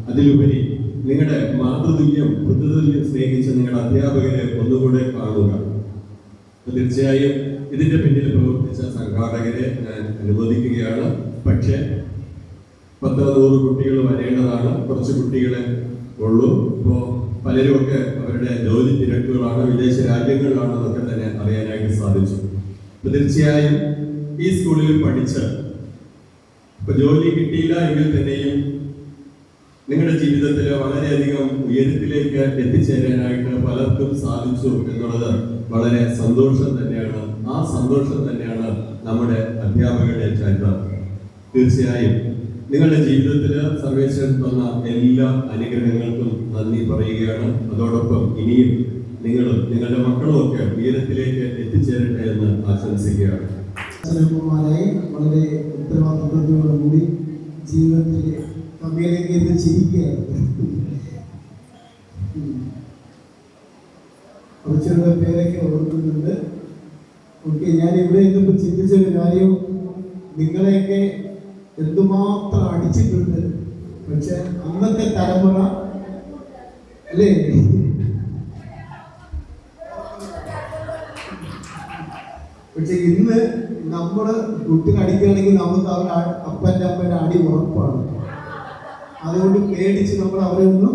H: അതിലുപരി നിങ്ങളുടെ മാതൃതുല്യം പിതൃതുല്യം സ്നേഹിച്ച നിങ്ങളുടെ അധ്യാപകരെ ഒന്നുകൂടെ കാണുക. തീർച്ചയായും ഇതിന്റെ പിന്നിൽ പ്രവർത്തിച്ച സംഘാടകരെ ഞാൻ അനുമോദിക്കുകയാണ്. പക്ഷേ 10-100 കുട്ടികൾ വരേണ്ടതാണ്, കുറച്ച് കുട്ടികളെ ഉള്ളൂ. ഇപ്പോൾ പലരുമൊക്കെ അവരുടെ ജോലി തിരക്കുകളാണ്, വിദേശ രാജ്യങ്ങളിലാണെന്നൊക്കെ തന്നെ അറിയാനായിട്ട് സാധിച്ചു. അപ്പൊ തീർച്ചയായും ഈ സ്കൂളിൽ പഠിച്ച് ഇപ്പൊ ജോലി കിട്ടിയില്ല എങ്കിൽ തന്നെയും നിങ്ങളുടെ ജീവിതത്തിൽ വളരെയധികം ഉയരത്തിലേക്ക് എത്തിച്ചേരാനായിട്ട് പലർക്കും സാധിച്ചു എന്നുള്ളത് വളരെ സന്തോഷം തന്നെയാണ്. ആ സന്തോഷം തന്നെയാണ് നമ്മുടെ അധ്യാപകരുടെ ചരിത്രം. തീർച്ചയായും നിങ്ങളുടെ ജീവിതത്തിൽ സർവേശ്വരൻ തന്ന എല്ലാ അനുഗ്രഹങ്ങൾക്കും നന്ദി പറയുകയാണ്. അതോടൊപ്പം ഇനിയും നിങ്ങളും നിങ്ങളുടെ മക്കളും ഒക്കെ ഉയരത്തിലേക്ക് എത്തിച്ചേരട്ടെ എന്ന് ആശംസിക്കുകയാണ്.
I: ചെറുപ്പമാരായി വളരെ ഉത്തരവാദിത്വത്തോടുകൂടി ജീവിതത്തിൽ കമ്മിയിലേക്ക് എത്തിച്ചിരിക്കുകയാണ്. കുറച്ചുകൂടെ പേരൊക്കെ ഓർക്കുന്നുണ്ട്. ഓക്കെ, ഞാൻ ഇവിടെ നിന്നിപ്പോൾ ചിന്തിച്ചൊരു കാര്യം, നിങ്ങളെയൊക്കെ എന്തുമാത്രം അടിച്ചിട്ടുണ്ട്. പക്ഷെ അന്നത്തെ തലമുറ അല്ലേ, പക്ഷെ ഇന്ന് നമ്മള് കുട്ടികൾ അടിക്കുകയാണെങ്കിൽ നമുക്ക് അവരുടെ അപ്പൻ്റെ അമ്മയുടെ അടി ഉറപ്പാണ്. അതുകൊണ്ട് പേടിച്ച് നമ്മൾ അവരെ ഒന്നും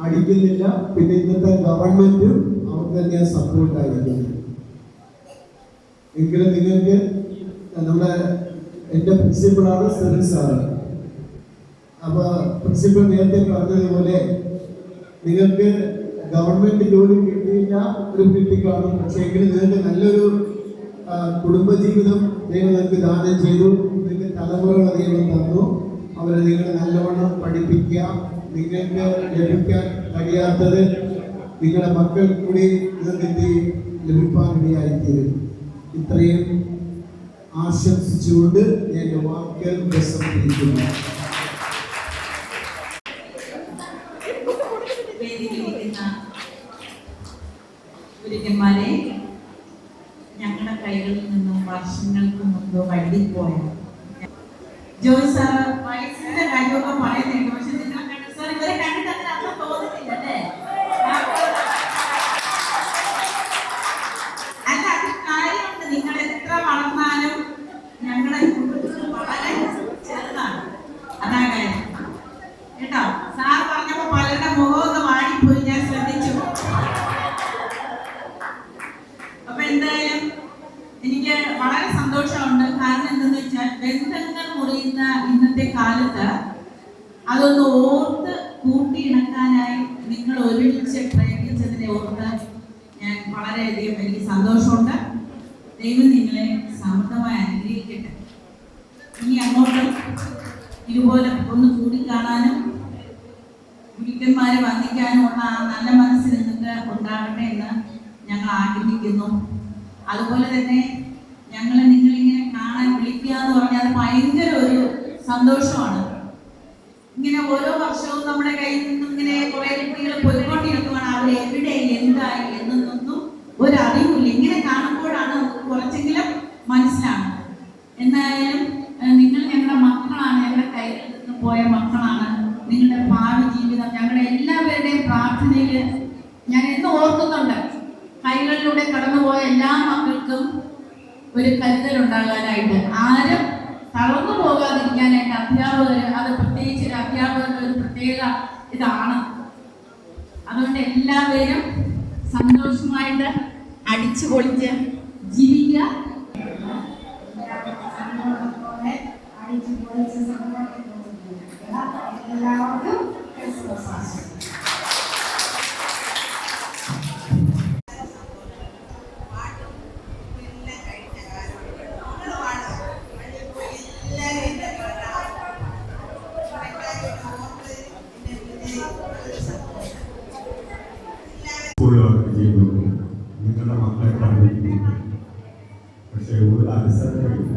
I: അടിക്കുന്നില്ല. പിന്നെ ഇന്നത്തെ ഗവൺമെന്റും അവർക്ക് തന്നെയാണ് സപ്പോർട്ടായിരിക്കുന്നത്. എങ്കിലും നിങ്ങൾക്ക് നമ്മുടെ എൻ്റെ പ്രിൻസിപ്പളാണ് സെറിൻ സാറ്. അപ്പൊ പ്രിൻസിപ്പൽ നേരത്തെ പറഞ്ഞതുപോലെ നിങ്ങൾക്ക് ഗവൺമെന്റ് ജോലി കിട്ടിയില്ല, ഒരു കിട്ടിക്കാണും. പക്ഷേ എങ്കിലും നിങ്ങൾക്ക് നല്ലൊരു കുടുംബജീവിതം ദൈവം നിങ്ങൾക്ക് ദാനം ചെയ്തു. നിങ്ങൾക്ക് തലമുറകളെ ദൈവം തന്നു. അവരെ നിങ്ങൾ നല്ലവണ്ണം പഠിപ്പിക്കുക. നിങ്ങൾക്ക് ലഭിക്കാൻ കഴിയാത്തത് നിങ്ങളുടെ മക്കൾ കൂടി നിങ്ങൾക്ക് ലഭിക്കാനിടയായിത്തീരും. ഇത്രയും ആശംസിച്ചുകൊണ്ട് ഞാൻ എൻ്റെ വാക്കുകൾ പ്രസംഗിക്കുന്നു.
C: ഗുരുക്കന്മാരെ, ഞങ്ങളുടെ കൈകളിൽ നിന്നും വർഷങ്ങൾക്ക് മുമ്പ് വഴുതിപ്പോയ ജോയ് സാർ വയസ്സിന്റെ കാര്യമൊക്കെ പറയുന്നുണ്ട്. പക്ഷെ നിങ്ങൾ കണ്ടു സാർ, ഇവരെ കണ്ടിട്ട് അങ്ങനെ അത്ര തോന്നുന്നില്ല അല്ലേ? അല്ല, അത് കാര്യമുണ്ട്. നിങ്ങൾ എത്ര വളർന്നാലും ഞങ്ങളുടെ കുടുംബത്തിൽ വളരെ ചെറുതാണ്. അതാ കാര്യം കേട്ടോ. സാർ പറഞ്ഞപ്പോ പലരുടെ മുഖം ഒന്ന് വാടിപ്പോയി, ഞാൻ ശ്രദ്ധിച്ചു. അപ്പൊ എന്തായാലും എനിക്ക് വളരെ സന്തോഷമുണ്ട്. കാരണം എന്തെന്ന് വെച്ചാൽ ബന്ധങ്ങൾ മുറിയുന്ന ഇന്നത്തെ കാലത്ത് അതൊന്ന് ഓർത്ത് കൂട്ടിയിണക്കാനായി നിങ്ങൾ ഒരുമിച്ച് പ്രയത്നിച്ചതിനെ ഓർത്ത് ഞാൻ വളരെയധികം എനിക്ക് സന്തോഷമുണ്ട്. ദൈവം നിങ്ങളെ സമൃദ്ധമായി അനുഗ്രഹിക്കട്ടെ. ഇനി അങ്ങോട്ട് ഇതുപോലെ ഒന്ന് കൂടിക്കാണാനും ഗുരുക്കന്മാരെ വന്ദിക്കാനുമുള്ള ആ നല്ല മനസ്സ് നിങ്ങൾക്ക് ഉണ്ടാകട്ടെ എന്ന് ഞങ്ങൾ ആഗ്രഹിക്കുന്നു. അതുപോലെ തന്നെ ഞങ്ങളെ നിങ്ങളിങ്ങനെ കാണാൻ വിളിക്കുക എന്ന് പറഞ്ഞാൽ അത് ഭയങ്കര ഒരു സന്തോഷമാണ്. ഇങ്ങനെ ഓരോ വർഷവും നമ്മുടെ കയ്യിൽ നിന്നും ഇങ്ങനെ കുറെ കുട്ടികൾ പോയിക്കൊണ്ടിരിക്കുവാണ്. അവർ എവിടെ എന്തായി എന്നൊന്നും ഒരറിവില്ല. ഇങ്ങനെ കാണുമ്പോഴാണ് നമുക്ക് കുറച്ചെങ്കിലും മനസ്സിലാകുന്നത്. എന്തായാലും നിങ്ങൾ ഞങ്ങളുടെ മക്കളാണ്, ഞങ്ങളുടെ കയ്യിൽ നിന്ന് പോയ മക്കളാണ്. നിങ്ങളുടെ ഭാവി ജീവിതം ഞങ്ങളുടെ എല്ലാവരുടെയും പ്രാർത്ഥനയിൽ ഞാൻ എന്നും ഓർക്കുന്നുണ്ട്. കൈകളിലൂടെ കടന്നുപോയ എല്ലാ മക്കൾക്കും ഒരു കരുതലുണ്ടാകാനായിട്ട്, ആരും തളർന്നു പോകാതിരിക്കാനായിട്ട് അധ്യാപകർ, അത് പ്രത്യേകിച്ച് ഒരു അധ്യാപകരുടെ ഒരു പ്രത്യേക ഇതാണ്. അതുകൊണ്ട് എല്ലാവരും സന്തോഷമായിട്ട് അടിച്ചു പൊളിച്ച് ജീവിക്കുക.
A: എല്ലാവർക്കും ക്രിസ്മസ് ആശംസകൾ.
G: സ്കൂളുകളൊക്കെ ചെയ്യുന്നുണ്ട്, നിങ്ങളുടെ മക്കളെ പഠിപ്പിക്കുന്നുണ്ട്. പക്ഷേ ഒരു അനുസരണയില്ല.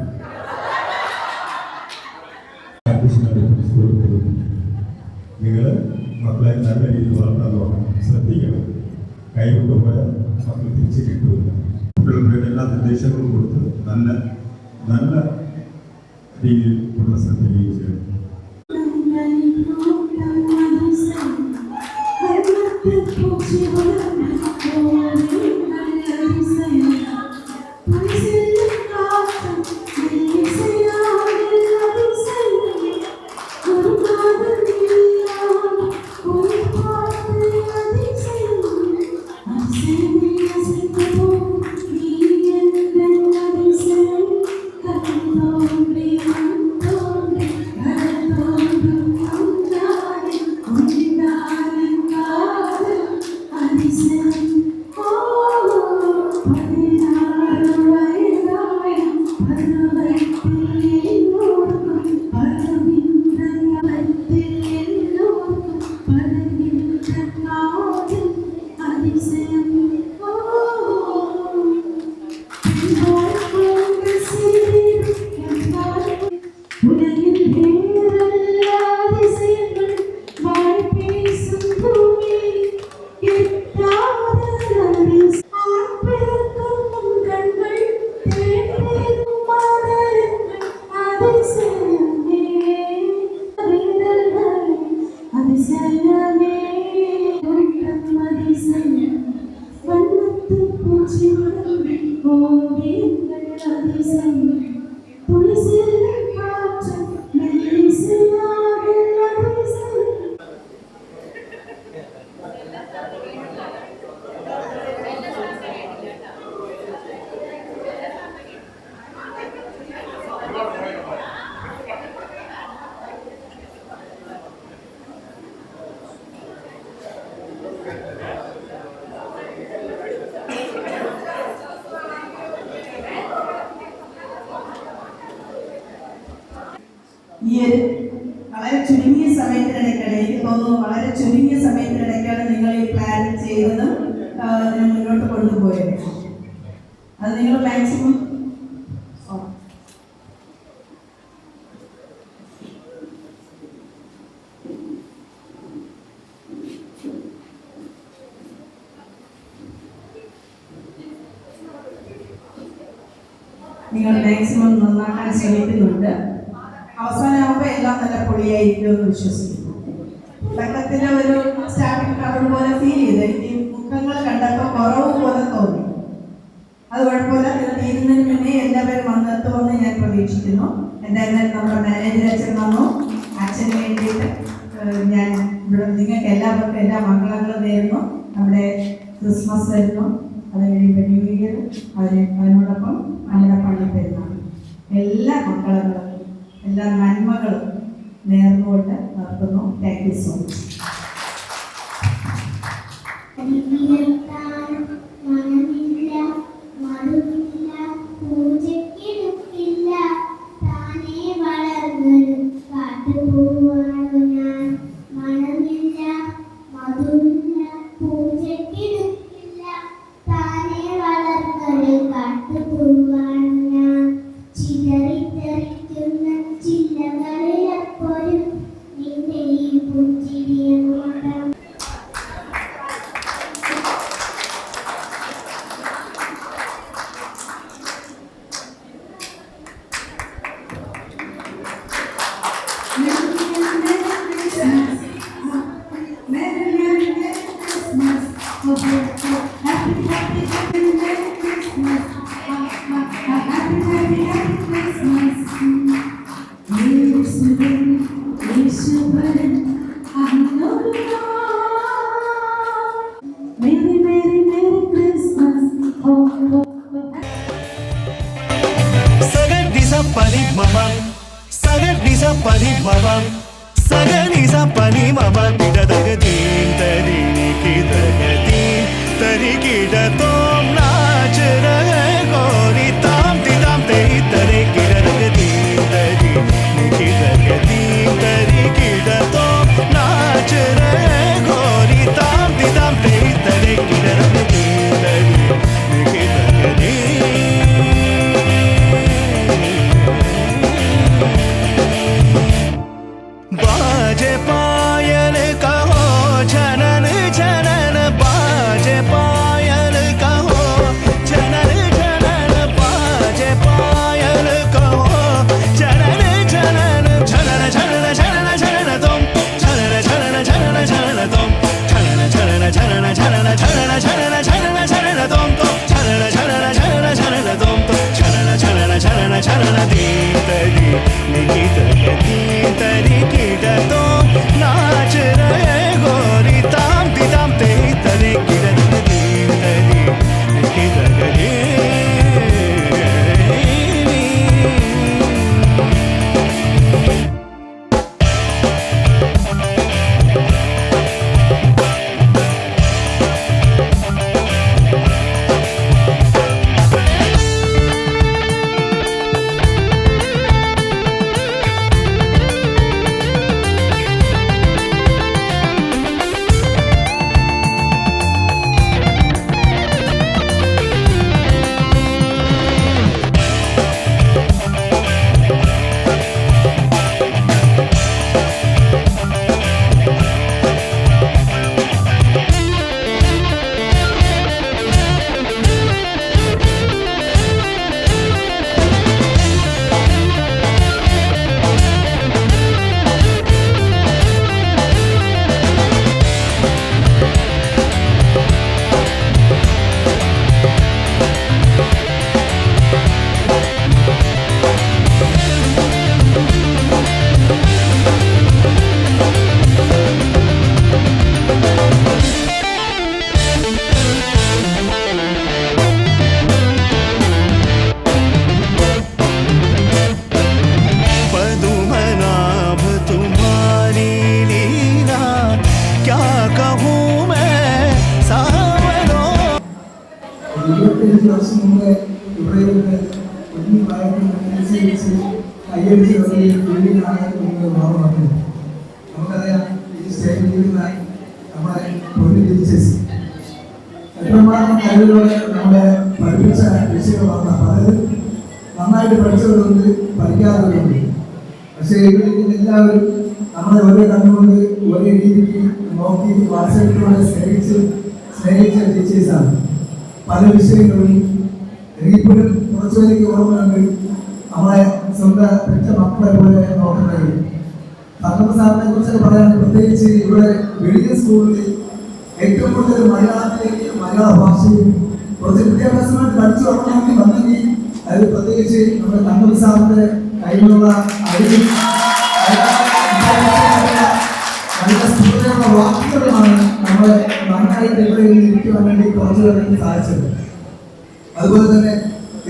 G: നല്ല രീതിയിൽ വളർത്താൻ നോക്കണം, ശ്രദ്ധിക്കണം. കൈവിട്ട് പോയാൽ മക്കൾ തിരിച്ച് കിട്ടില്ല. കുട്ടികൾക്ക് എല്ലാ നിർദ്ദേശങ്ങളും കൊടുത്ത് നല്ല രീതിയിൽ കുട്ടികളെ ശ്രദ്ധിക്കുകയും ചെയ്യണം.
C: ഈ ഒരു വളരെ ചുരുങ്ങിയ സമയത്തിനിടയ്ക്കാണ്, എനിക്ക് തോന്നുന്നു വളരെ ചുരുങ്ങിയ സമയത്തിനിടയ്ക്കാണ് നിങ്ങൾ ഈ പ്ലാൻ ചെയ്തതും മുന്നോട്ട് കൊണ്ടുപോയത്. അത് നിങ്ങൾ മാക്സിമം നന്നാക്കാൻ ശ്രമിക്കുന്നുണ്ട്. അവസാനമാകുമ്പോൾ എല്ലാം നല്ല പൊളിയായിരിക്കുമെന്ന് വിശ്വസിക്കുന്നു. തുടക്കത്തിലെ ഒരു സ്റ്റാർട്ടിംഗ് ട്രബിൾ പോലെ ഫീൽ ചെയ്തു. എനിക്ക് മുഖങ്ങൾ കണ്ടപ്പോൾ കുറവ് പോലെ തോന്നി. അത് കുഴപ്പമില്ല, ഇത് തീരുന്നതിന് മുന്നേ എല്ലാവരും വന്നെത്തുമെന്ന് ഞാൻ പ്രതീക്ഷിക്കുന്നു. എന്തായിരുന്നാലും നമ്മുടെ മാനേജർ അച്ഛൻ വന്നു. അച്ഛന് വേണ്ടിയിട്ട് ഞാൻ ഇവിടെ നിങ്ങൾക്ക് എല്ലാവർക്കും എല്ലാ മംഗളങ്ങളും നേരുന്നു. നമ്മുടെ ക്രിസ്മസ് വരുന്നു, അത് കഴിയുമ്പോൾ ന്യൂ ഇയർ, അതിനോടൊപ്പം നമ്മുടെ പള്ളി പെരുന്നാൾ, എല്ലാ മംഗളങ്ങളും എല്ലാ നന്മകളും നേർന്നുകൊണ്ട് നിർത്തുന്നു. Thank you so much.
J: बाजे पायल का हो
I: 25 വർഷം മുമ്പ് ഇവിടെ കുഞ്ഞു പ്രായത്തിൽ കയ്യടിച്ച് വീടിനാണ് നിങ്ങൾ മാറുന്നത്. നമുക്കറിയാം ഈ സ്റ്റേജിൽ ഇരിക്കുന്ന നമ്മുടെ പൊന്നു ടീച്ചേഴ്സ് എത്രമാത്രം കഴിവുകളെ നമ്മളെ പഠിപ്പിച്ച വിഷയങ്ങളാണ്. പലരും നന്നായിട്ട് പഠിച്ചവരുണ്ട്, പഠിക്കാത്തവരുണ്ട്. പക്ഷേ ഇവിടെ എല്ലാവരും നമ്മളെ ഒരേ കണ്ണുകൊണ്ട് ഒരേ രീതിക്ക് നോക്കി വാത്സല്യത്തോടെ സ്നേഹിച്ച ടീച്ചേഴ്സാണ്. പല വിഷയങ്ങളിലും എനിക്കിപ്പോഴും കുറച്ചു പേർക്ക് ഓർമ്മയുണ്ട്. നമ്മളെ സ്വന്തം പെറ്റ മക്കളെ പോലെ നോക്കുന്നത്. തങ്കപ്പ സാറിനെ കുറിച്ചൊക്കെ പറയുകയാണെങ്കിൽ പ്രത്യേകിച്ച് ഇവിടെ വെളിയ സ്കൂളിൽ ഏറ്റവും കൂടുതൽ മലയാളത്തിലേക്ക് മലയാള ഭാഷയും കുറച്ച് വിദ്യാഭ്യാസമായിട്ട് പഠിച്ചു വളർന്നാക്കി വന്നെങ്കിൽ അത് പ്രത്യേകിച്ച് നമ്മുടെ തങ്കപ്പ സാറിന്റെ കയ്യിലുള്ള അറിവും നല്ല സ്ഫൂർത്തിയുള്ള വാക്കുകളുമാണ് നമ്മളെ നന്നായിട്ട് ഇവിടെ ഇരിക്കുവാൻ വേണ്ടി കുറച്ചു പേർക്ക് സാധിച്ചത്. അതുപോലെ തന്നെ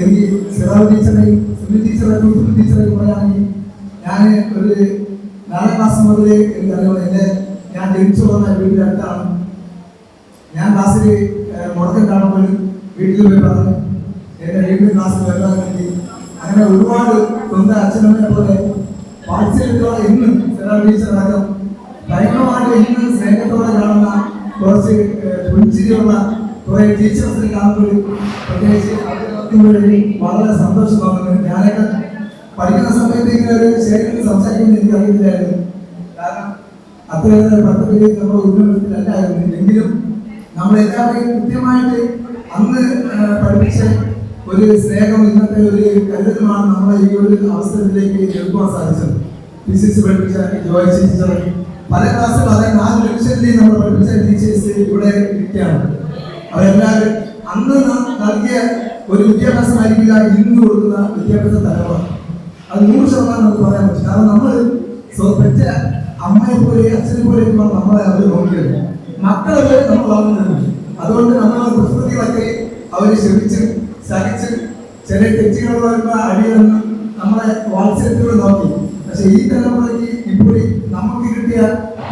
I: എനിക്ക് സിറാവ് ടീച്ചറെയും സുനിൽ ടീച്ചറെയും സുനിൽ ടീച്ചറെയും പറയുകയാണെങ്കിൽ ഞാൻ ഒരു 4ാം ക്ലാസ് മുതലേ എനിക്കറിയാം. ഞാൻ ജനിച്ചു പോകുന്ന വീട്ടിൽ അടുത്താണ്. ഞാൻ ക്ലാസ്സിൽ മുടക്കം കാണുമ്പോൾ വീട്ടിൽ പോയി പറഞ്ഞു എൻ്റെ വീട്ടിൽ ക്ലാസ്സിൽ വരാൻ വേണ്ടി. അങ്ങനെ ഒരുപാട് സ്വന്തം അച്ഛനമ്മയെ പോലെ വാത്സല്യത്തോടെ ഇന്നും സിറാവ് ടീച്ചറടക്കം ഭയങ്കരമായിട്ട് ഇന്ന് സ്നേഹത്തോടെ കാണുന്ന കുറച്ച് പുഞ്ചിരിയുള്ള കുറെ ടീച്ചേഴ്സിനെ കാണുമ്പോൾ പ്രത്യേകിച്ച് വളരെ സന്തോഷം തോന്നുന്നു. ഞാനൊക്കെ പഠിക്കുന്ന സമയത്ത് ഇങ്ങനെ ഒരു ശേഖരത്തിൽ സംസാരിക്കുന്നത് എനിക്ക് അറിയില്ലായിരുന്നു. കാരണം അത്രയേറെ പദ്ധതിയിൽ നമ്മൾ ഉന്നതത്തിലല്ലായിരുന്നു. എങ്കിലും നമ്മളെല്ലാവരെയും കൃത്യമായിട്ട് അന്ന് പഠിപ്പിച്ച ഒരു സ്നേഹം, ഇന്നത്തെ ഒരു കരുതലുമാണ് നമ്മളെ ഈ ഒരു അവസരത്തിലേക്ക് എടുക്കുവാൻ സാധിച്ചത്. ഫിസിക്സ് പഠിപ്പിച്ച ജോയ് ടീച്ചർ, പല ക്ലാസ്സുകൾ അതായത് 4 ലക്ഷത്തിലേക്ക് നമ്മൾ പഠിപ്പിച്ച ടീച്ചേഴ്സ് ഇവിടെ ഇരിക്കുകയാണ്. അവരെല്ലാവരും അന്ന് നൽകിയ ഒരു വിദ്യാഭ്യാസമായിരിക്കില്ല ഇന്ന് കൊടുക്കുന്ന വിദ്യാഭ്യാസ തലമുറ. അത് 100% നമുക്ക് പറയാൻ പറ്റും. കാരണം നമ്മൾ പെറ്റ അമ്മയെ പോലെ അച്ഛനെ പോലെ നമ്മളെ അവർ നോക്കിയത്, മക്കളെ നമ്മൾ വളർന്നത്. അതുകൊണ്ട് നമ്മളെ പ്രസ്തുതികളൊക്കെ അവർ ക്ഷമിച്ച് സഹിച്ച് ചില തെറ്റുകൾ വരുമ്പോൾ അടിയെന്ന് നമ്മളെ വാത്സല്യത്തോടെ നോക്കി. പക്ഷെ ഈ തലമുറയ്ക്ക് ഇപ്പോൾ നമുക്ക് കിട്ടിയ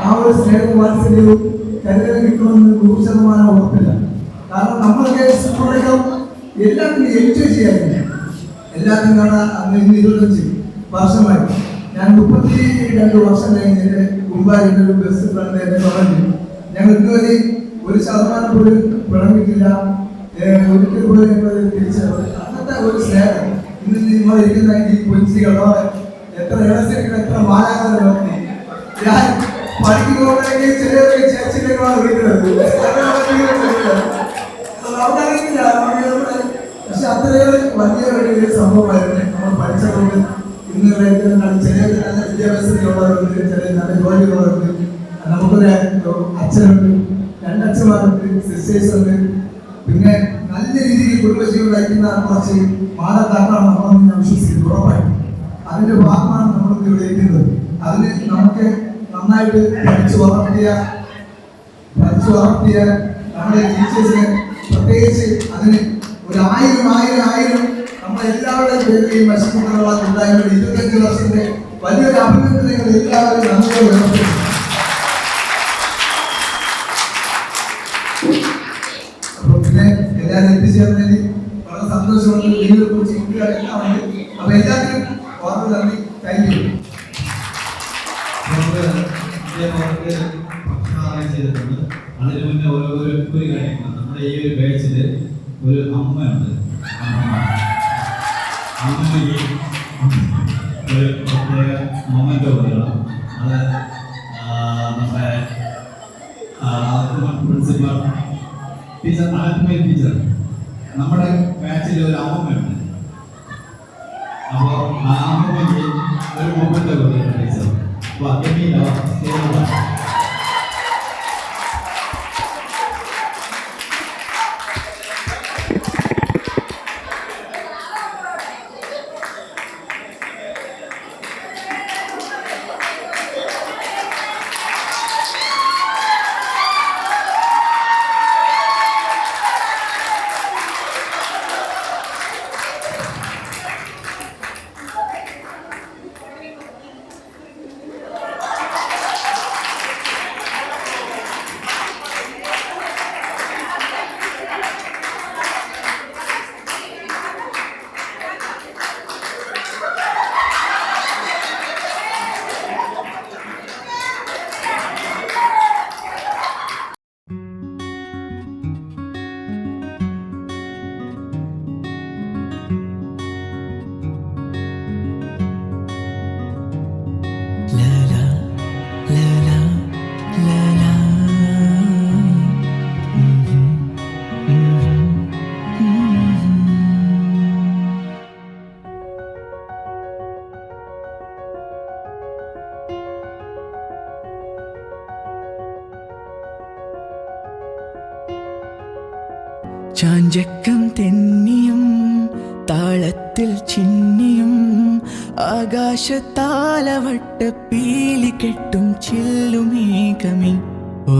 I: ആ ഒരു സ്നേഹവും വാത്സല്യവും കരുതലും കിട്ടുമെന്ന് 100% ഉറപ്പില്ല. കാരണം നമ്മളൊക്കെ സ്കൂളിലേക്ക് എല്ലാത്തിനും എൻജോയ് ചെയ്യാറില്ല. എല്ലാത്തിനും കാണാൻ അന്ന് 25 വർഷമായി. ഞാൻ 32 വർഷം കഴിഞ്ഞ് എൻ്റെ കുടുംബാരിൻ്റെ ഒരു ബെസ്റ്റ് ഫ്രണ്ട് എന്നെ പറഞ്ഞു, ഞങ്ങൾ ഇതുവരെ 1% പോലും പിണങ്ങിയിട്ടില്ല, ഒരിക്കൽ പോലും ഞങ്ങൾ തിരിച്ചറിവ്. അങ്ങനത്തെ ഒരു സ്നേഹം ഇന്ന് നിങ്ങളിരിക്കുന്ന ഈ കൊച്ചികളോ എത്ര ഇടസിരിക്കുന്ന എത്ര മാലാകാരെ നോക്കി ഞാൻ പഠിക്കുമ്പോഴേക്ക് ചിലരൊക്കെ ചേച്ചിലേക്കാണ് വിളിക്കുന്നത്. നമുക്കറിയില്ല. പക്ഷെ അത്രയേറെ വലിയ ഒരു സംഭവമായിരുന്നു. നമ്മൾ പഠിച്ചതുകൊണ്ട് ഇന്ന് ചില നല്ല വിദ്യാഭ്യാസത്തിലുള്ളവരുണ്ട്, ചില നല്ല ജോലിയുള്ളവരുണ്ട്. നമുക്കൊരു അച്ഛനുണ്ട്, 2 അച്ഛന്മാരുണ്ട്, സിസ്റ്റേഴ്സ് ഉണ്ട്. പിന്നെ നല്ല രീതിയിൽ കുടുംബജീവിതം നയിക്കുന്ന കുറച്ച് മാതാപിതാക്കളാണ് നമ്മളെന്ന് ഞാൻ വിശ്വസിക്കുന്നത്. ഉറപ്പായിട്ടും അതിന്റെ ഭാഗമാണ് നമ്മൾക്ക് ഇവിടെ എത്തുന്നത്. അതിന് നമുക്ക് നന്നായിട്ട് പഠിച്ചു വളർത്തിയ നമ്മുടെ ടീച്ചേഴ്സിന് പ്രത്യേകിച്ച് അതിന് ഒരു 1000 നമ്മളെല്ലാവരുടെയും പേരിലെയും വശമുള്ള ഉണ്ടായിരുന്ന 25 വർഷത്തെ വലിയൊരു അഭിനന്ദനങ്ങൾ എല്ലാവരും നന്ദിയോടെ ഉയർത്തുന്നു. അപ്പൊ പിന്നെ എല്ലാവരും എത്തിച്ചേർന്നതിൽ വളരെ സന്തോഷമുണ്ട്. ഇതിനെ കുറിച്ച് എല്ലാം ഉണ്ട്. അപ്പൊ എല്ലാത്തിനും വളരെ നന്ദി. Thank you.
E: ചെയ്തിട്ടുണ്ട്. അതിന് മുന്നേ ഒരു കാര്യമാണ്, നമ്മുടെ ഈ ഒരു ബാച്ചില് ഒരു അമ്മയുണ്ട്. അമ്മയ്ക്ക് ഒരു പ്രത്യേക മൊമെൻ്റോ കൊടുക്കണം. അത് നമ്മുടെ പ്രിൻസിപ്പൽ ടീച്ചർ ആത്മീയ ടീച്ചർ, നമ്മുടെ ബാച്ചിൽ ഒരു അമ്മയുണ്ട്. അപ്പോൾ ആ അമ്മയ്ക്ക് ഒരു മൊമെൻ്റോ കൊടുക്കണം ടീച്ചർ. അപ്പോൾ അമ്മയിലോ
J: ചാഞ്ചക്കം തെന്നിയും താളത്തിൽ ചിന്നിയും ആകാശത്താലവട്ട പീലി കെട്ടും ചില്ലുമേഘമേ ഓ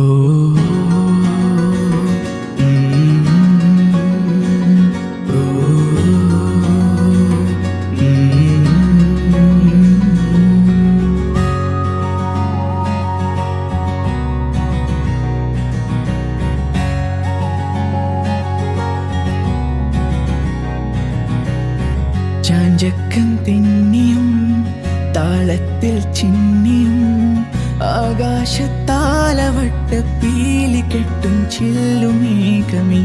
J: ചാഞ്ചക്കം തെന്നിയും താളത്തിൽ ചിന്നിയും ആകാശത്താലവട്ട പീലി കെട്ടും ചില്ലുമേഘമേ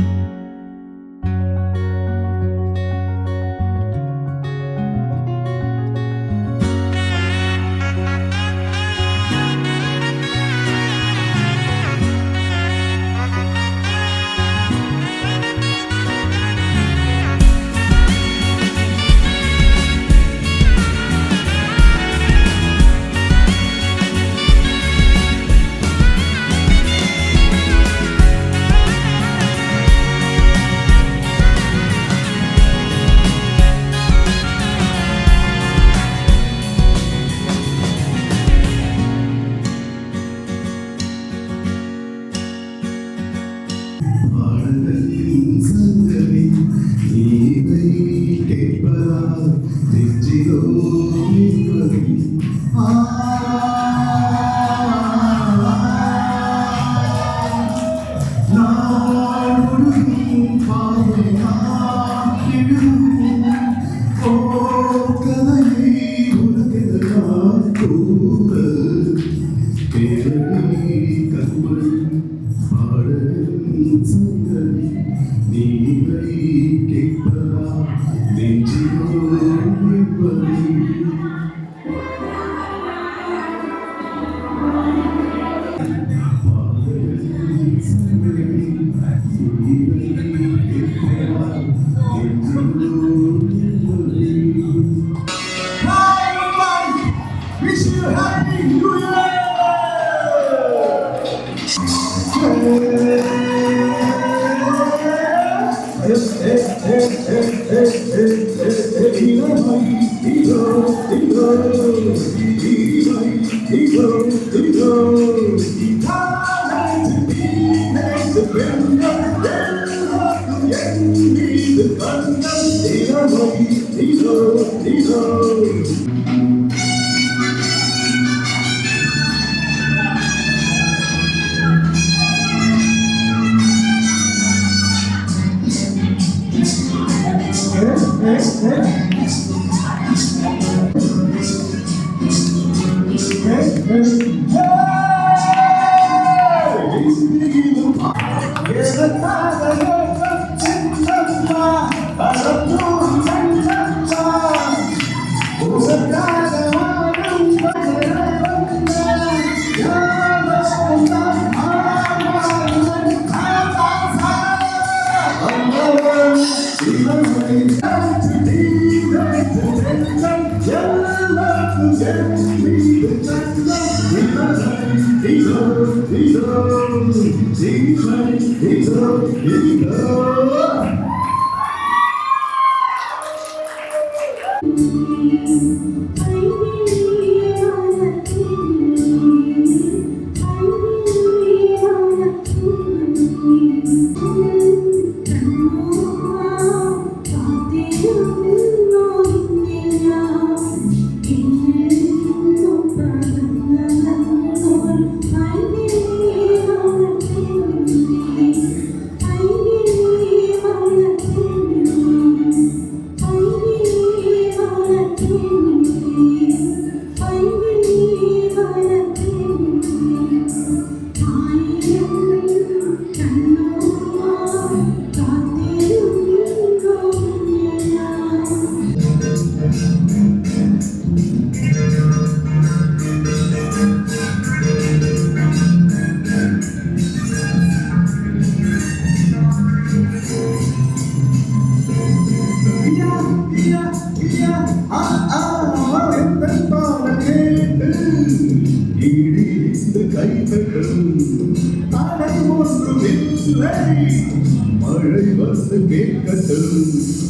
I: மழை வந்து சத்து கேட்கட்டும்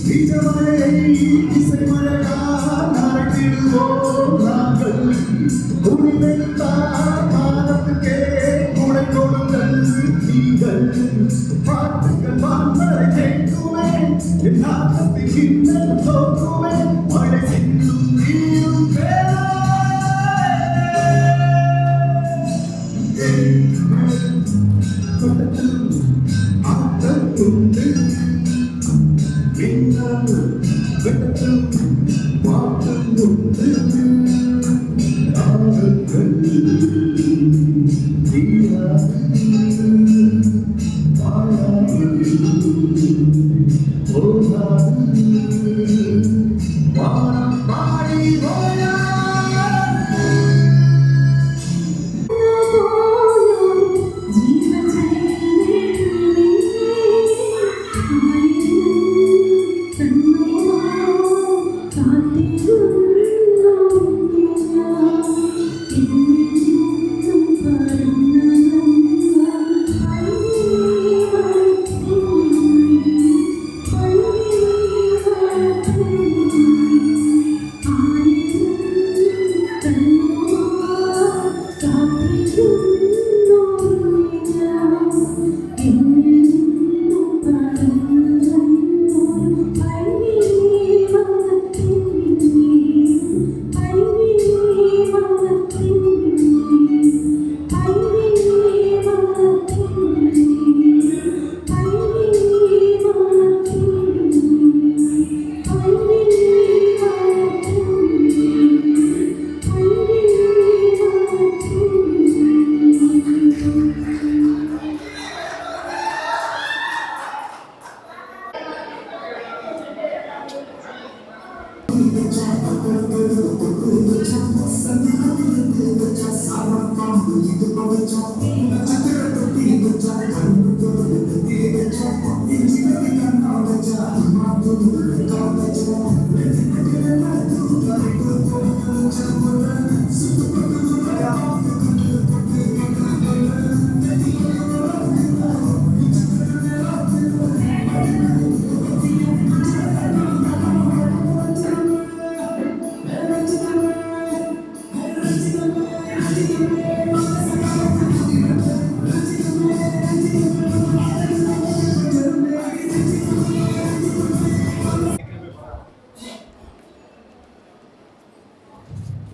I: நிஜமழையை இசை மழையால் நனைத்திடுவோம் நாங்கள் குடிவெடுத்தால் மானத்துக்கே குடை கொடுங்கள் நீங்கள் பாட்டுகள் வான்மறை கேட்குமே என் நாட்டத்தின் கிண்ணல் தோக்குமே மழை சிந்தும் நீரும் ஆட்டத்துண்டு மின்னல் வெட்டத்தில் மாற்றம் உண்டு ராகங்கள் தீராது வாழாது போகாது வானம் பாடி வாழாது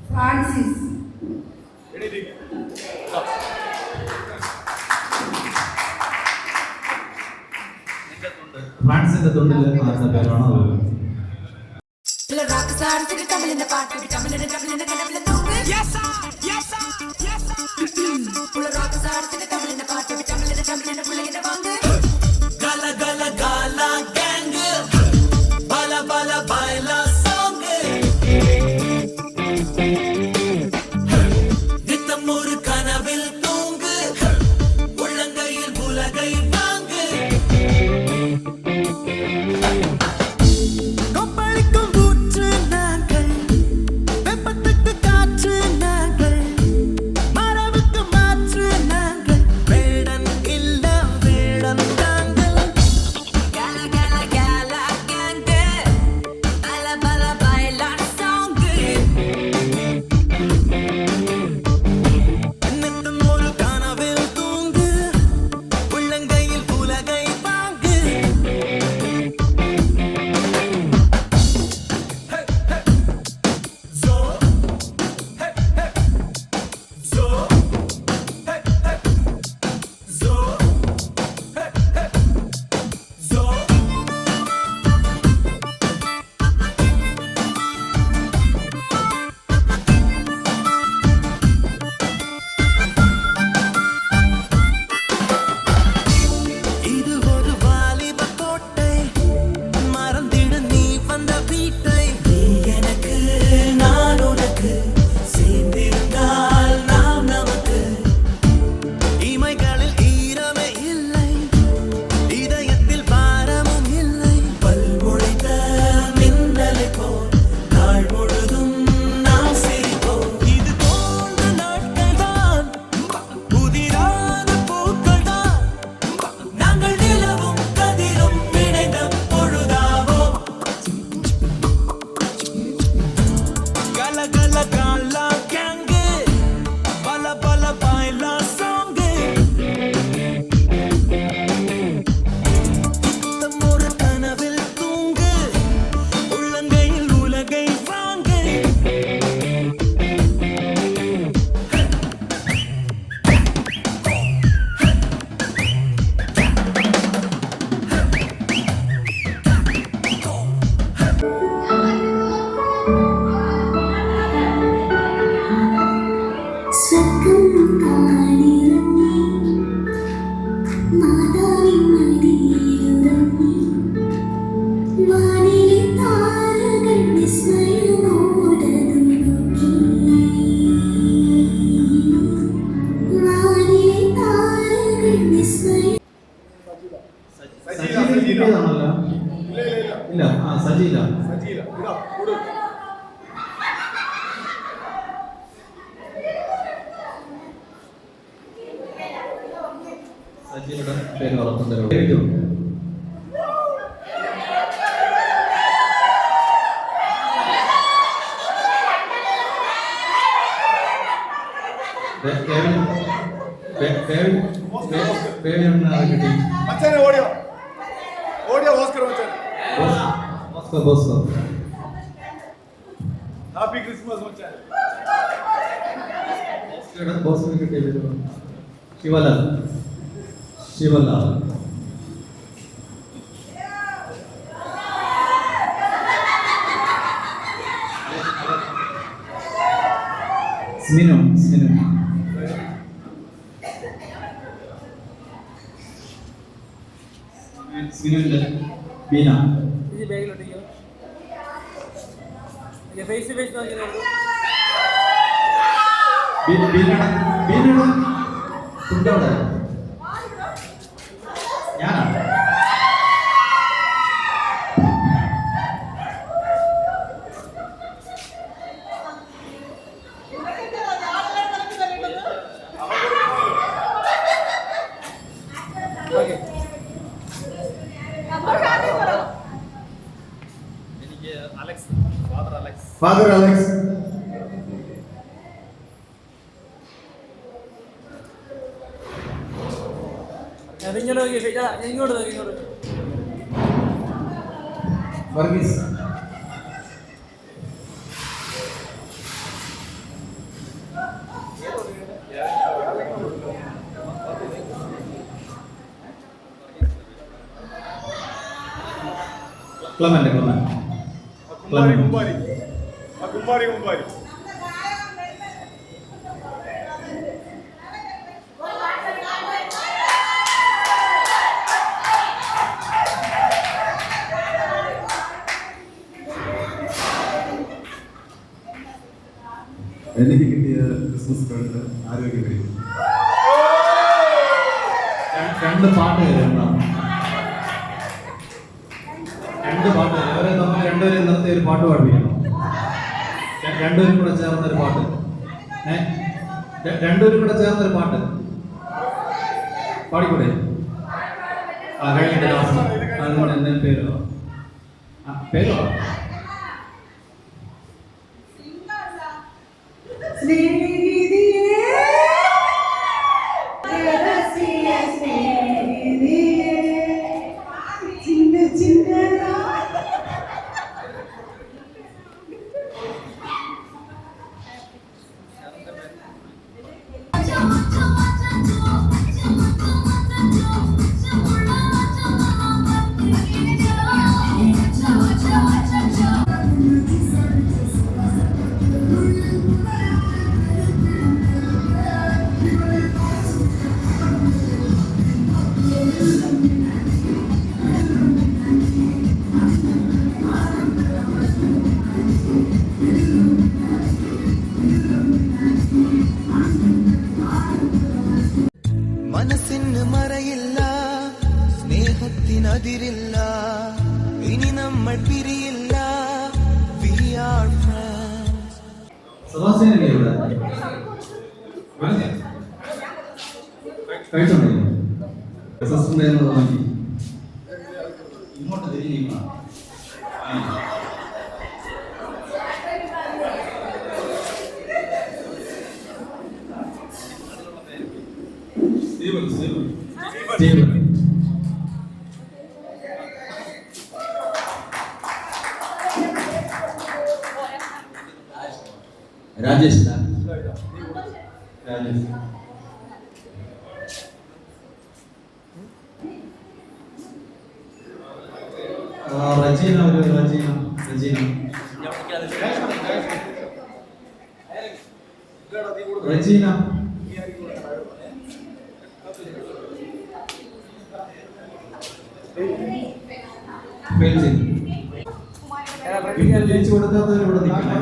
A: Francis.
E: ഫ്രാൻസിന്റെ തുണ്ടിൽ ആരുടെ പേരാണോ അത്?
J: வேடன் இல்ல வேடன்
E: ഇല്ല, സജിയില്ല. സജിയുടെ പേര് ഉറപ്പം തരും.
G: ഹാപ്പി ക്രിസ്മസ് മച്ചാൻ.
E: ശിവലാൽ. സ്മിനു. സ്മിനുവിന്റെ ബീന. ഞാനാ
B: ഫാദർ അലക്സ്. വർഗീസ്.
E: ക്ലമന്റ്.
G: കുമ്പാരി.
B: എനിക്ക് കിട്ടിയ ക്രിസ്മസ് കാർഡ് ആരോഗ്യമേഖല.
E: 2 പാട്ട് കേൾക്കണം. 2 പാട്ട് അവരെ തമ്മിൽ രണ്ടുപേരും നിർത്തി ഒരു പാട്ട് പാടിപ്പിക്കണം. രണ്ടുപേരും കൂടെ ചേർന്നൊരു പാട്ട്. രണ്ടുപേരും കൂടെ ചേർന്നൊരു പാട്ട് പാടിക്കൂടെ? കഴിഞ്ഞിട്ട് ലാസ്റ്റ് അതുകൊണ്ട് എന്തെങ്കിലും പേരോ
J: മനസ്സിന് മറയില്ല, സ്നേഹത്തിനതിരില്ല, ഇനി നമ്മൾ പിരിയില്ല. We are friends.
E: സദാശിവനല്ലേ ഇവിടെ? കഴിച്ചോണ്ടിരിക്കുന്നു. ഇങ്ങോട്ട് തിരിഞ്ഞിരിക്കണം. സ്റ്റീവൻ. രാജേഷ്. റജീന. ജയിച്ചു കൊടുക്കാത്തവർ ഇവിടെ നിൽക്കണേ.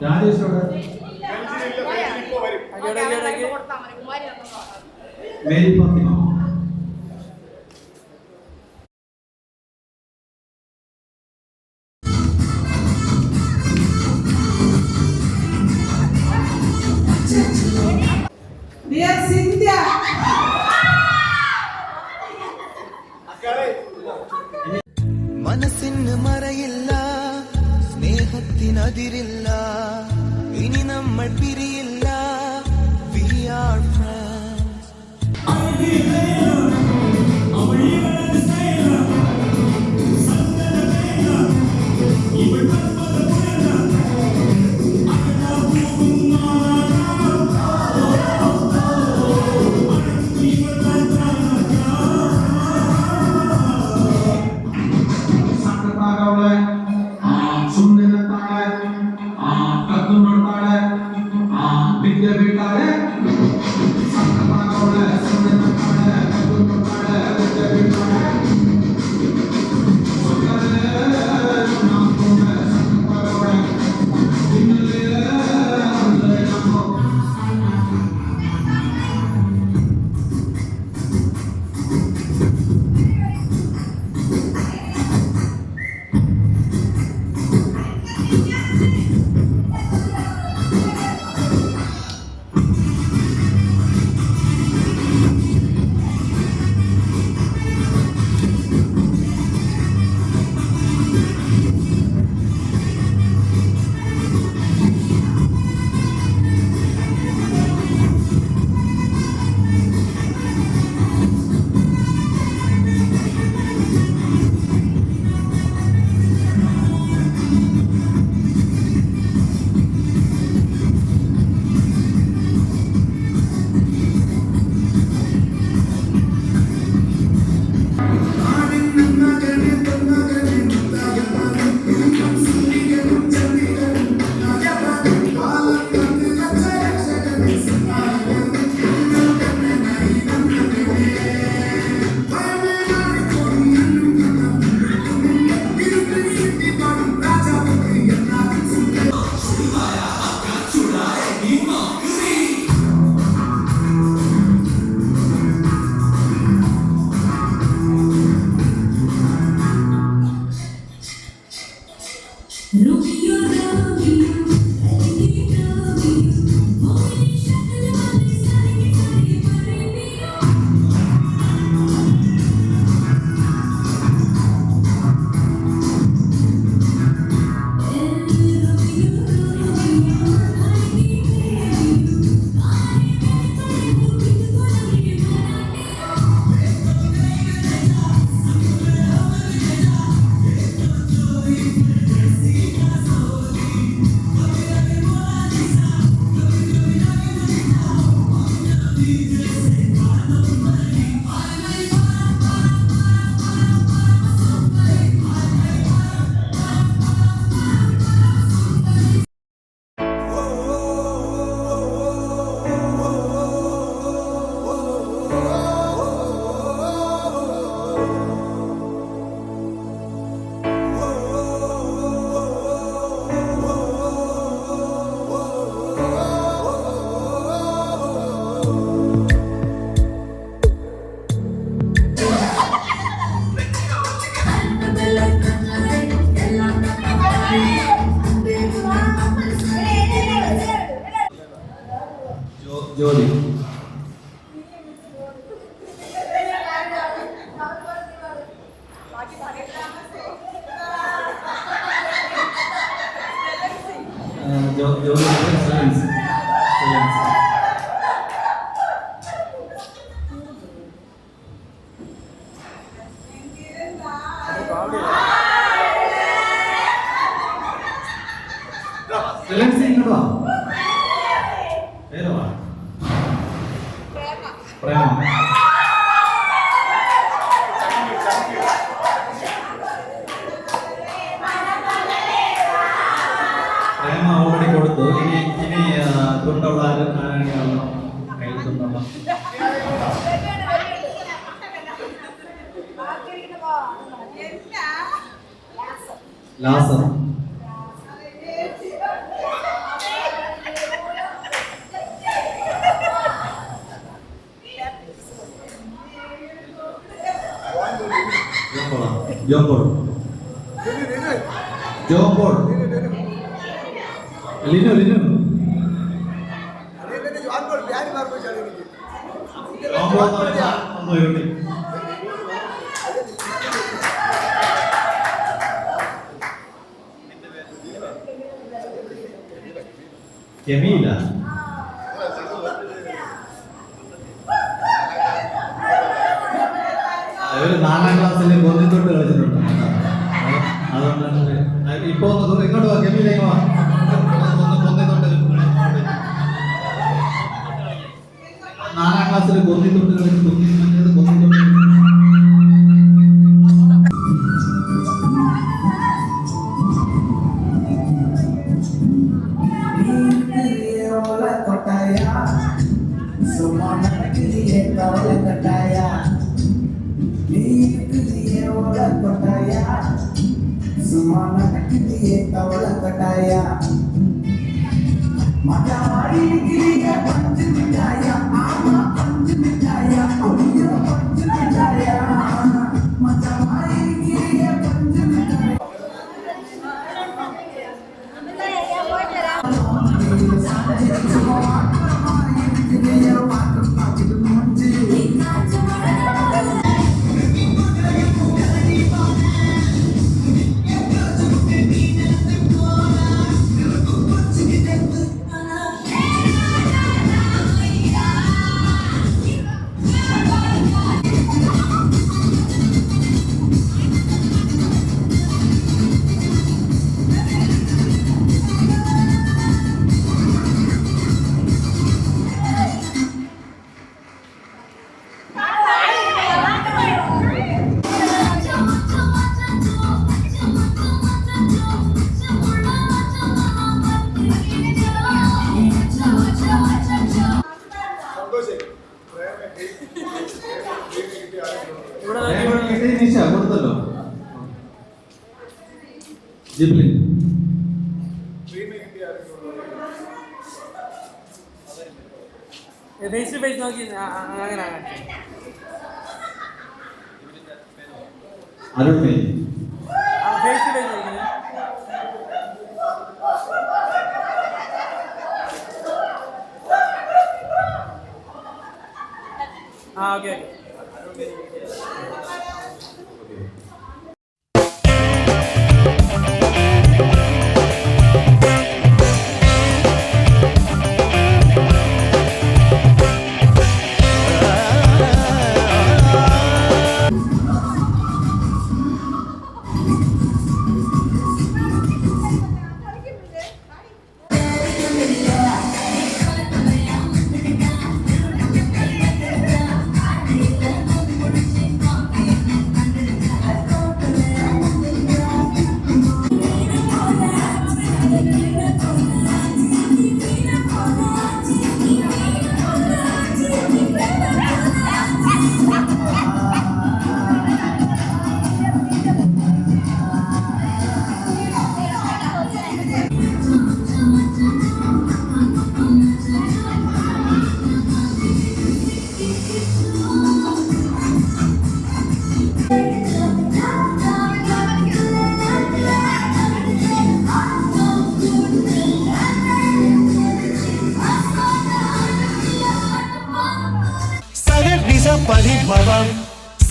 E: രാജേഷോട് മേരി ഫാത്തിമ.
J: മനസ്സിന് മറയില്ല, സ്നേഹത്തിനതിരില്ല, ഇനി നമ്മൾ പിരിയില്ല. We are friends.
E: ജോലി പ്രേമ ഓൾറെഡി കൊടുത്തു. ഇനി തൊട്ടുള്ള ആരാണെങ്കിലും കയ്യിൽ തൊട്ടുള്ള ലാസർ ജോപ്പോൾ ജോപ്പോൾ ലിനു ലിനു ജോമ്പോൾ കെമിയില്ല. ഒരു 4ാം ക്ലാസ്സിൽ കൊന്നിത്തൊട്ട് കളിച്ചിട്ടുണ്ട്. അതുകൊണ്ടാണ് ഇപ്പൊ ഇങ്ങോട്ട് വാ, കെമിയിലേക്ക് വാ. കൊന്നിത്തൊട്ട് 4ാം ക്ലാസ്സിൽ കൊന്നിത്തൊട്ട് കളിച്ച് കൊന്നിത്തൊട്ട് കൊടുത്തല്ലോ. ജിബ്ലിൻ
K: ഫേസ് ടു ഫേസ് നോക്കി അങ്ങനെ
E: Arun Mary
K: face to face നോക്കി. Okay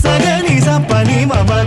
J: Saga nisa pani mama